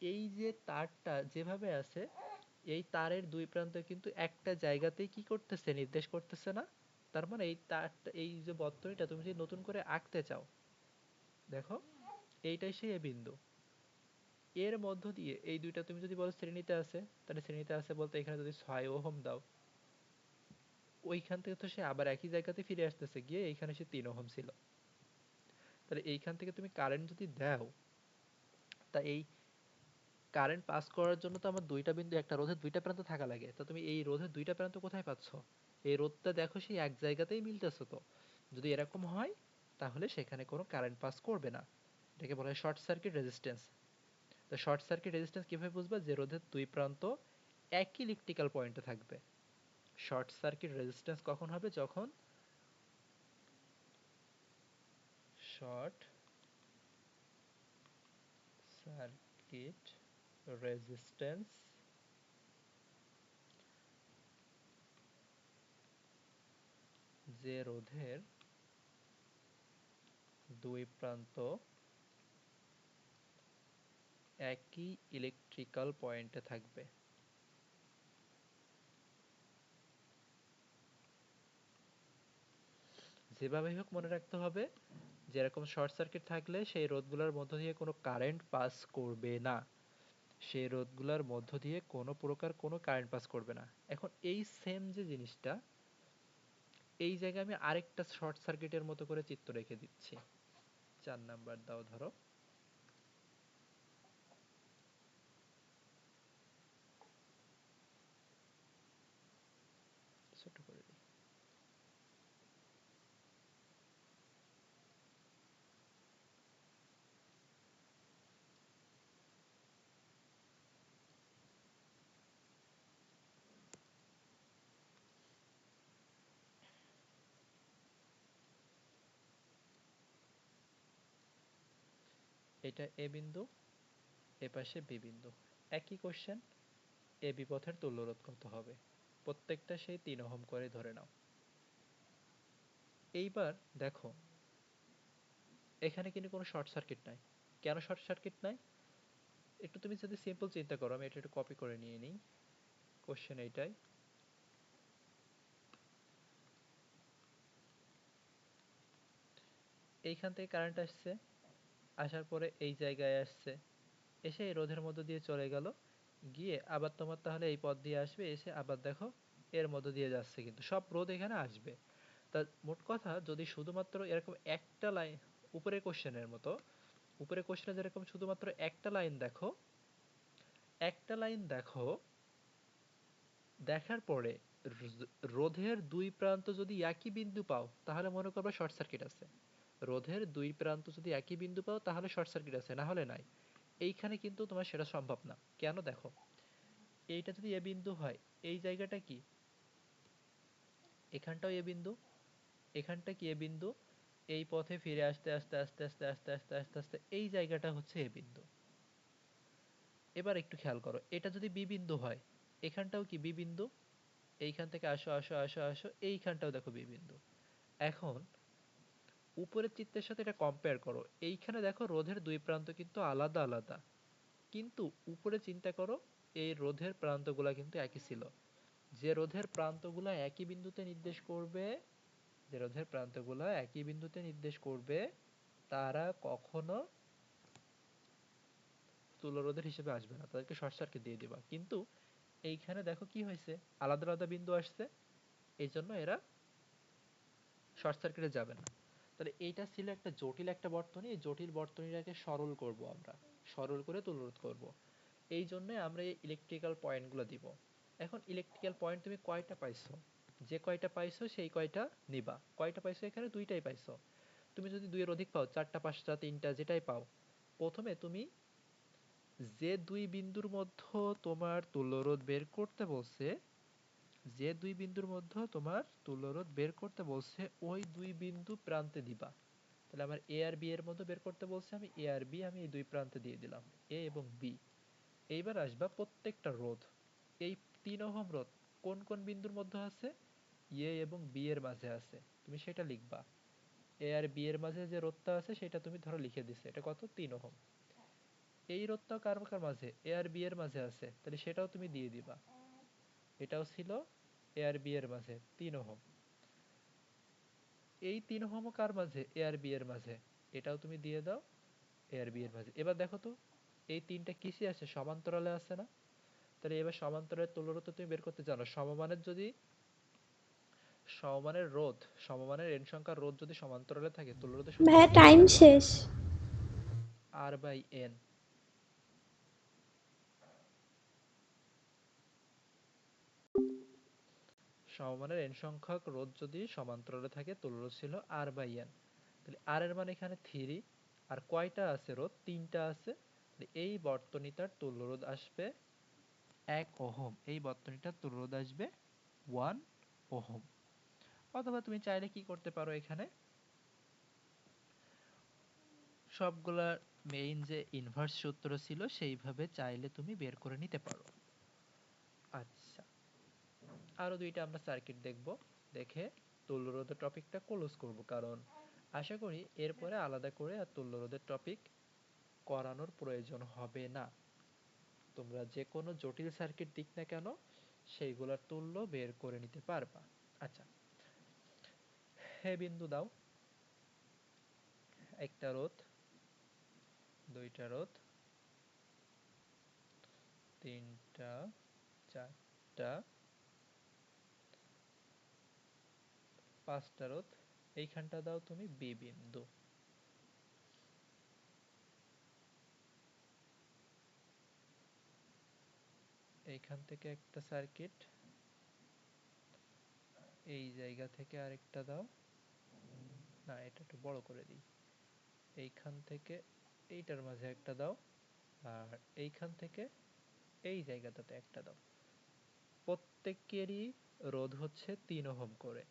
এই যে তারটা যেভাবে আছে, এই তারের দুই প্রান্ত কিন্তু একটা জায়গাতেই কি করতেছে? নির্দেশ করতেছে না? তার মানে এই তারটা, এই যে বর্তনীটা তুমি যদি নতুন করে আঁকতে চাও, দেখো এইটাই সেই এ বিন্দু। এর মধ্য দিয়ে এই দুইটা তুমি যদি বলো শ্রেণীতে আছে, তাহলে শ্রেণীতে আছে বলতে এখানে যদি 6 ওহম দাও, ওইখান থেকে তো সে আবার একই জায়গাতে ফিরে আসতেছে, গিয়ে এইখানে সে 3 ওহম ছিল। তাহলে এইখান থেকে তুমি কারেন্ট যদি দাও, তা এই কারেন্ট পাস করার জন্য তো আমার দুইটা বিন্দু, একটা রোধের দুইটা প্রান্ত থাকা লাগে। তো তুমি এই রোধের দুইটা প্রান্ত কোথায় পাচ্ছ? এই রোধটা দেখো সেই এক জায়গাতেই মিলতেছে। তো যদি এরকম হয় তাহলে সেখানে কোনো কারেন্ট পাস করবে না। এটাকে বলা হয় শর্ট সার্কিট রেজিস্ট্যান্স। তো শর্ট সার্কিট রেজিস্ট্যান্স কিভাবে বুঝবা? যে রোধের দুই প্রান্ত একই ইলেকট্রিক্যাল পয়েন্টে থাকবে। শর্ট সার্কিট রেজিস্ট্যান্স কখন হবে? যখন শর্ট সার্কিট রেজিস্ট্যান্স যে রোধের দুই প্রান্ত একই ইলেকট্রিক্যাল পয়েন্টে থাকবে। যেভাবেই হোক মনে রাখতে হবে, যেরকম শর্ট সার্কিট থাকলে সেই রোধগুলোর মধ্য দিয়ে কোনো কারেন্ট পাস করবে না, সেই রোধগুলোর মধ্য দিয়ে কোনো প্রকার কোনো কারেন্ট পাস করবে না। এখন এই সেম যে জিনিসটা, এই জায়গায় আমি আরেকটা শর্ট সার্কিটের মতো করে চিত্র রেখে দিচ্ছি। 4 নাম্বার দাও ধরো। ছোট করে দিই। এটা এ বিন্দু, এ পাশে বি বিন্দু। একই কোশ্চেন, এ বি পথের তুল্য রোধ কত হবে? প্রত্যেকটা সেই 3 ওহম করে ধরে নাও। এইবার দেখো এখানে কিন্তু কোনো শর্ট সার্কিট নাই। কেন শর্ট সার্কিট নাই? একটু তুমি যদি সিম্পল চিন্তা করো, আমি এটা একটু কপি করে নিয়ে নিই। কোশ্চেন এইটাই, এইখান থেকে কারেন্ট আসছে, আসার পরে এই জায়গায় আসছে, এসে এই রোধের মধ্য দিয়ে চলে গেল, গিয়ে আবার তোমার তাহলে এই পথ দিয়ে আসবে, এসে আবার দেখো এর মধ্য দিয়ে যাচ্ছে, কিন্তু সব রোধ এখানে আসবে। তা মোট কথা যদি শুধুমাত্র এরকম একটা লাইন, উপরের কোশ্চেনের মতো, উপরের কোশ্চেনে যেরকম শুধুমাত্র একটা লাইন দেখো, একটা লাইন দেখো, দেখার পরে রোধের দুই প্রান্ত যদি একই বিন্দু পাও তাহলে মনে করবে শর্ট সার্কিট আছে। রোধের দুই প্রান্ত যদি একই বিন্দু পাও তাহলে শর্ট সার্কিট আছে, না হলে নাই। এইখানে কিন্তু তোমার সেটা সম্ভব না। কেন? দেখো, এইটা যদি এ বিন্দু হয়, এই জায়গাটা কি? এখানটাও এ বিন্দু, এখানটা কি এ বিন্দু? এই পথে ফিরে আসতে আসতে আস্তে আস্তে আস্তে আস্তে আস্তে আস্তে এই জায়গাটা হচ্ছে এ বিন্দু। এবার একটু খেয়াল করো, এটা যদি বি বিন্দু হয়, এখানটাও কি বি বিন্দু? এইখান থেকে আসো আসো আসো আসো, এইখানটাও দেখো বি বিন্দু। এখন উপরের চিত্রের সাথে এটা কম্পেয়ার করো। এইখানে দেখো রোধের দুই প্রান্ত কিন্তু আলাদা আলাদা, কিন্তু উপরে চিন্তা করো, এই রোধের প্রান্তগুলা কিন্তু একই ছিল। যে রোধের প্রান্তগুলা একই বিন্দুতে নির্দেশ করবে, যে রোধের প্রান্তগুলা একই বিন্দুতে নির্দেশ করবে, তারা কখনো তুল্যরোধের হিসেবে আসবে না, তাদেরকে শর্ট সার্কিট দিয়ে দিবা। কিন্তু এইখানে দেখো কি হয়েছে, আলাদা আলাদা বিন্দু আসছে, এই জন্য এরা শর্ট সার্কিটে যাবে না। তাহলে এইটা ছিল একটা জটিল একটা বর্তনী। এই জটিল বর্তনীটাকে সরল করব আমরা, সরল করে তুলরোধ করব। এই জন্য আমরা এই ইলেকট্রিক্যাল পয়েন্টগুলো দিব। এখন ইলেকট্রিক্যাল পয়েন্ট তুমি কয়টা পাইছো? যে কয়টা পাইছো সেই কয়টা নিবা। কয়টা পাইছো? এখানে দুইটাই পাইছো। তুমি যদি দুইয়ের অধিক পাও, চারটা পাঁচটা তিনটা যেটাই পাও, প্রথমে তুমি যে দুই বিন্দুর মধ্যে তোমার তুল্যরোধ বের করতে বলছে, যে দুই বিন্দুর মধ্যে তোমার তুল্যরোধ বের করতে বলছে, ওই দুই বিন্দু প্রান্তে দিবা। তাহলে আমার এ আর বি এর মধ্যে বের করতে বলছে, আমি এ আর বি আমি এই দুই প্রান্তে দিয়ে দিলাম, এ এবং বি। এইবার আসবা প্রত্যেকটা রোধ। এই 3 ওহম রোধ কোন কোন বিন্দুর মধ্যে আছে? এ এবং বি এর মাঝে আছে, তুমি সেটা লিখবা। এ আর বি এর মাঝে যে রোধটা আছে সেটা তুমি ধরো লিখে দিছে, এটা কত? 3 ওহম। এই রোধটাও কার কার মাঝে? এ আর বি এর মাঝে আছে, তাহলে সেটাও তুমি দিয়ে দিবা। এটাও ছিল এ আর বি এর মাঝে 3 ওহম। এই 3 ওহম কার মাঝে? এ আর বি এর মাঝে, এটাও তুমি দিয়ে দাও এ আর বি এর মাঝে। এবার দেখো তো, এই তিনটা কিসে আছে? সমান্তরালে আছে না? তাহলে এবার সমান্তরালের তুল্যরোধ তুমি বের করতে জানো। সমমানের যদি সমমানের রোধ, সমমানের n সংখ্যার রোধ যদি সমান্তরালে থাকে, তুল্যরোধের সূত্র ভাইয়া কি হবে টাইম জানো? শেষ। R by n। সমমানের n সংখ্যক রোধ যদি সমান্তরালে থাকে, তুল্যরোধ ছিল R বাই n। তাহলে R এর মান এখানে 3, আর কয়টা আছে রোধ? 3টা আছে। তাহলে এই বর্তনীটার তুল্যরোধ আসবে 1 ওহম। এই বর্তনীটার তুল্যরোধ আসবে 1 ওহম। অথবা তুমি চাইলে কি করতে পারো, এখানে সবগুলা মেইন যে ইনভার্স সূত্র ছিল সেইভাবে চাইলে তুমি বের করে নিতে পারো। আচ্ছা, আরো দুইটা আমরা সার্কিট দেখব, দেখে তুল্যরোধের টপিকটা ক্লোজ করব। কারণ আশা করি এরপরে আলাদা করে আর তুল্যরোধের টপিক করানোর প্রয়োজন হবে না। তোমরা যে কোনো জটিল সার্কিট দিক না কেন, সেইগুলোর তুল্য বের করে নিতে পারবা। আচ্ছা, হে বিন্দু দাও, একটা রোধ, দুইটা রোধ, তিনটা, চারটা, পাঁচটা রোধ। এইখানটা দাও তুমি বি বিন্দু। এইখান থেকে একটা সার্কিট, এই জায়গা থেকে আরেকটা দাও। না, এটা একটু বড় করে দিই। এইখান থেকে এইটার মাঝে একটা দাও, আর এইখান থেকে এই জায়গাটাতে একটা দাও। প্রত্যেকেরই রোধ হচ্ছে 3 ওহম করে।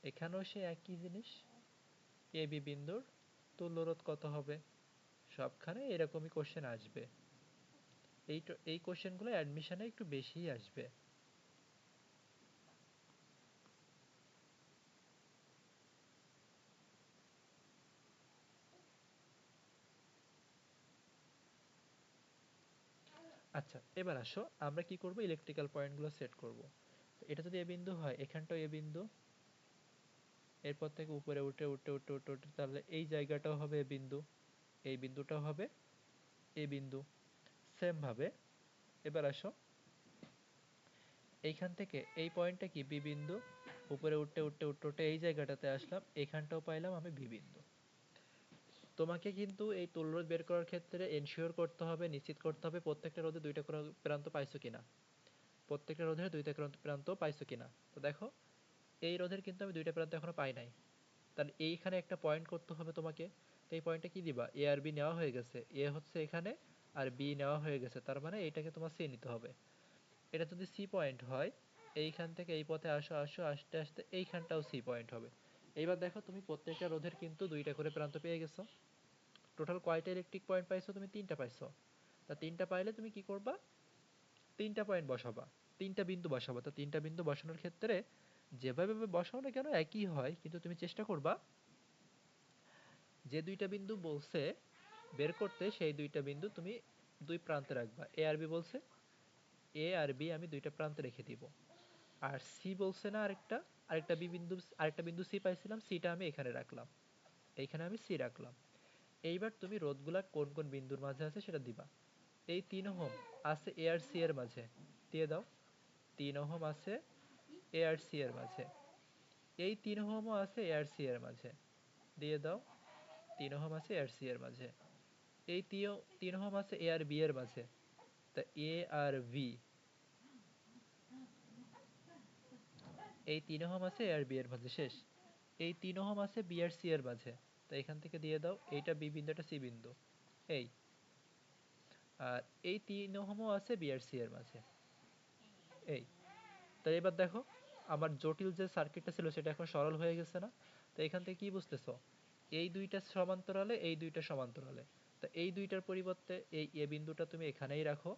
এখানেও সে একই জিনিস, এ বি বিন্দুর তুল্য রোধ কত হবে? সবখানে এরকমই কোশ্চেন আসবে। এই কোশ্চেনগুলো অ্যাডমিশনে একটু বেশিই আসবে। আচ্ছা, এবার আসো আমরা কি করব, ইলেকট্রিক্যাল পয়েন্টগুলো সেট করব। তো এটা যদি এ বিন্দু হয়, এখানটাও এ বিন্দু, এরপর থেকে উপরে উঠে উঠে উঠে উঠে উঠে তাহলে এই জায়গাটাও হবে এ বিন্দু, এই বিন্দুটাও হবে এ বিন্দু। সেম ভাবে এবার আসো, এইখান থেকে এই পয়েন্টটা কি বি বিন্দু, উপরে উঠতে উঠতে উঠতে উঠতে এই জায়গাটাতে আসলাম, এখানটাও পাইলাম আমি বি বিন্দু। তোমাকে কিন্তু এই তুল্য রোধ বের করার ক্ষেত্রে এনশিওর করতে হবে, নিশ্চিত করতে হবে প্রত্যেকটা রোধে দুইটা করে প্রান্ত পাইছো কিনা, প্রত্যেকটা রোধের দুইটা প্রান্ত পাইছো কিনা। তো দেখো এই রোধের কিন্তু আমি দুইটা প্রান্ত এখনো পাই নাই, তাহলে এইখানে একটা পয়েন্ট করতে হবে তোমাকে। তো এই পয়েন্টটা কি দিবা, এ আর বি নেওয়া হয়ে গেছে, এ হচ্ছে এখানে আর বি নেওয়া হয়ে গেছে, তার মানে এইটাকে তোমার সি নিতে হবে। এটা যদি সি পয়েন্ট হয়, এইখান থেকে এই পথে আসো আসো আস্তে আস্তে এইখানটাও সি পয়েন্ট হবে। এইবার দেখো তুমি প্রত্যেকটা রোধের কিন্তু দুইটা করে প্রান্ত পেয়ে গেছো। টোটাল কয়টা ইলেকট্রিক পয়েন্ট পাইছো তুমি, তিনটা পাইছো। তা তিনটা পাইলে তুমি কি করবা, তিনটা পয়েন্ট বসাবা, তিনটা বিন্দু বসাবা। তো তিনটা বিন্দু বসানোর ক্ষেত্রে যেভাবে বসাও না কেন একই হয়, কিন্তু তুমি চেষ্টা করবা যে দুইটা বিন্দু বলছে বের করতে সেই দুইটা বিন্দু তুমি দুই প্রান্তে রাখবা। এ আর বি বলছে, এ আর বি আমি দুইটা প্রান্তে রেখে দিব। আর সি বলছে না আরেকটা, আরেকটা বি বিন্দু, আরেকটা বিন্দু সি পাইছিলাম, সিটা আমি এখানে রাখলাম, এইখানে আমি সি রাখলাম। এইবার তুমি রোধগুলা কোন কোন বিন্দুর মাঝে আছে সেটা দিবা। এই 3 ওহম আছে এ আর সি এর মাঝে, দিয়ে দাও। 3 ওহম আছে এ আর সি এর মাঝে। এই 3 ওহমও আছে এ আর সি এর মাঝে, দিয়ে দাও। 3 ওহম আছে এ আর সি এর মাঝে। এই 3 ওহম আছে এ আর বি এর মাঝে। তা এ আর বি, এই 3 ওহম আছে এ আর বি এর মাঝে, শেষ। এই 3 ওহম আছে বি আর সি এর মাঝে। তো এখান থেকে দিয়ে দাও, এইটা বি বিন্দু এটা সি বিন্দু, এই। আর এই 3 ওহমও আছে বি আর সি এর মাঝে, এই। তাই এবার দেখো আমার জটিল যে সার্কিটটা ছিল সেটা এখন সরল হয়ে গেছে না। তো এখান থেকে কি বুঝতেছো, এই দুইটা সমান্তরালে এই দুইটা সমান্তরালে। তা এই দুইটার পরিবর্তে এই এ বিন্দুটা তুমি এখানেই রাখো।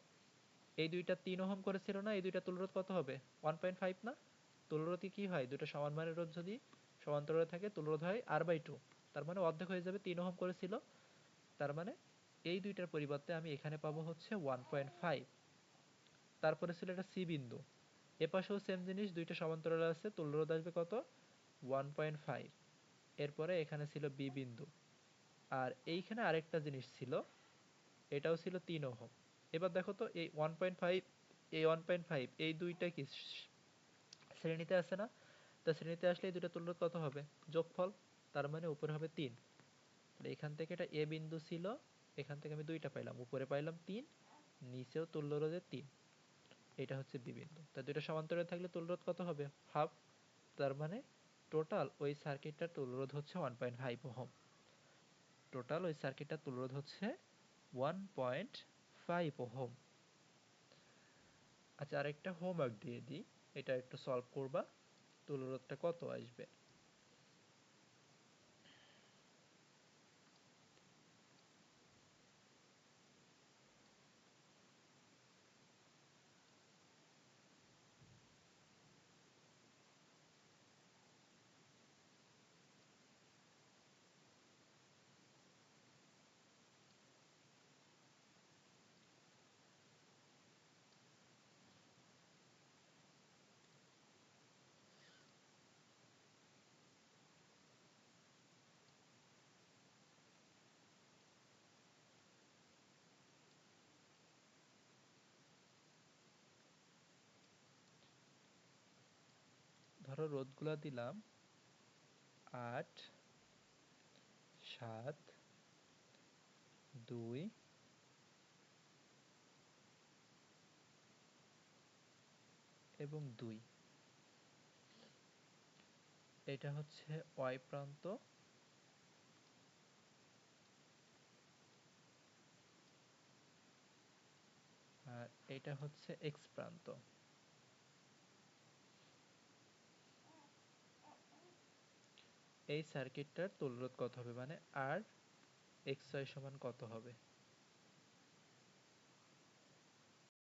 এই দুইটা 3 ওহম করেছিল না, এই দুইটা তুলরোধ কত হবে, 1.5 না। তুলরোধে কি হয়, দুটো সমান মানের রোধ যদি সমান্তরালে থাকে তুলরোধ হয় r/2, তার মানে অর্ধেক হয়ে যাবে। 3 ওহম করেছিল, তার মানে এই দুইটার পরিবর্তে আমি এখানে পাবো হচ্ছে 1.5। তারপরে ছিল একটা সি বিন্দু, এপাশেও সেম জিনিস, দুইটা সমান্তরালে আছে, তুল্যরোধ আসবে কত, 1.5। এরপরে এখানে ছিল বি বিন্দু, আর এইখানে আরেকটা জিনিস ছিল, এটাও ছিল 3 ওহম। এবার দেখো তো এই 1.5, এই 1.5, এই দুইটা কি শ্রেণীতে আছে না। তা শ্রেণীতে আসলে এই দুইটা তুল্যরোধ কত হবে, যোগফল, তার মানে উপরে হবে 3। এখান থেকে এটা এ বিন্দু ছিল, এখান থেকে আমি দুইটা পাইলাম, উপরে পাইলাম 3, নিচেও তুল্যরোধে 3। এটা হচ্ছে বি বিন্দু। তা দুইটা সমান্তরালে থাকলে তুল্যরোধ কত হবে, হাফ। তার মানে টোটাল ওই সার্কিটটার তুল্যরোধ হচ্ছে 1.5 ওহম। টোটাল ওই সার্কিটটার তুল্যরোধ হচ্ছে 1.5 ওহম। আচ্ছা আরেকটা হোমওয়ার্ক দিয়ে দিই, এটা একটু সলভ করবা, তুল্যরোধটা কত আসবে। ধরো রোধগুলা দিলাম 8, 7, 2 এবং 2। এটা হচ্ছে ওয়াই প্রান্ত, আর এটা হচ্ছে এক্স প্রান্ত। এই সার্কিটটার তুল্যরোধ কত হবে, মানে আর এক্স ওয়াই সমান কত হবে।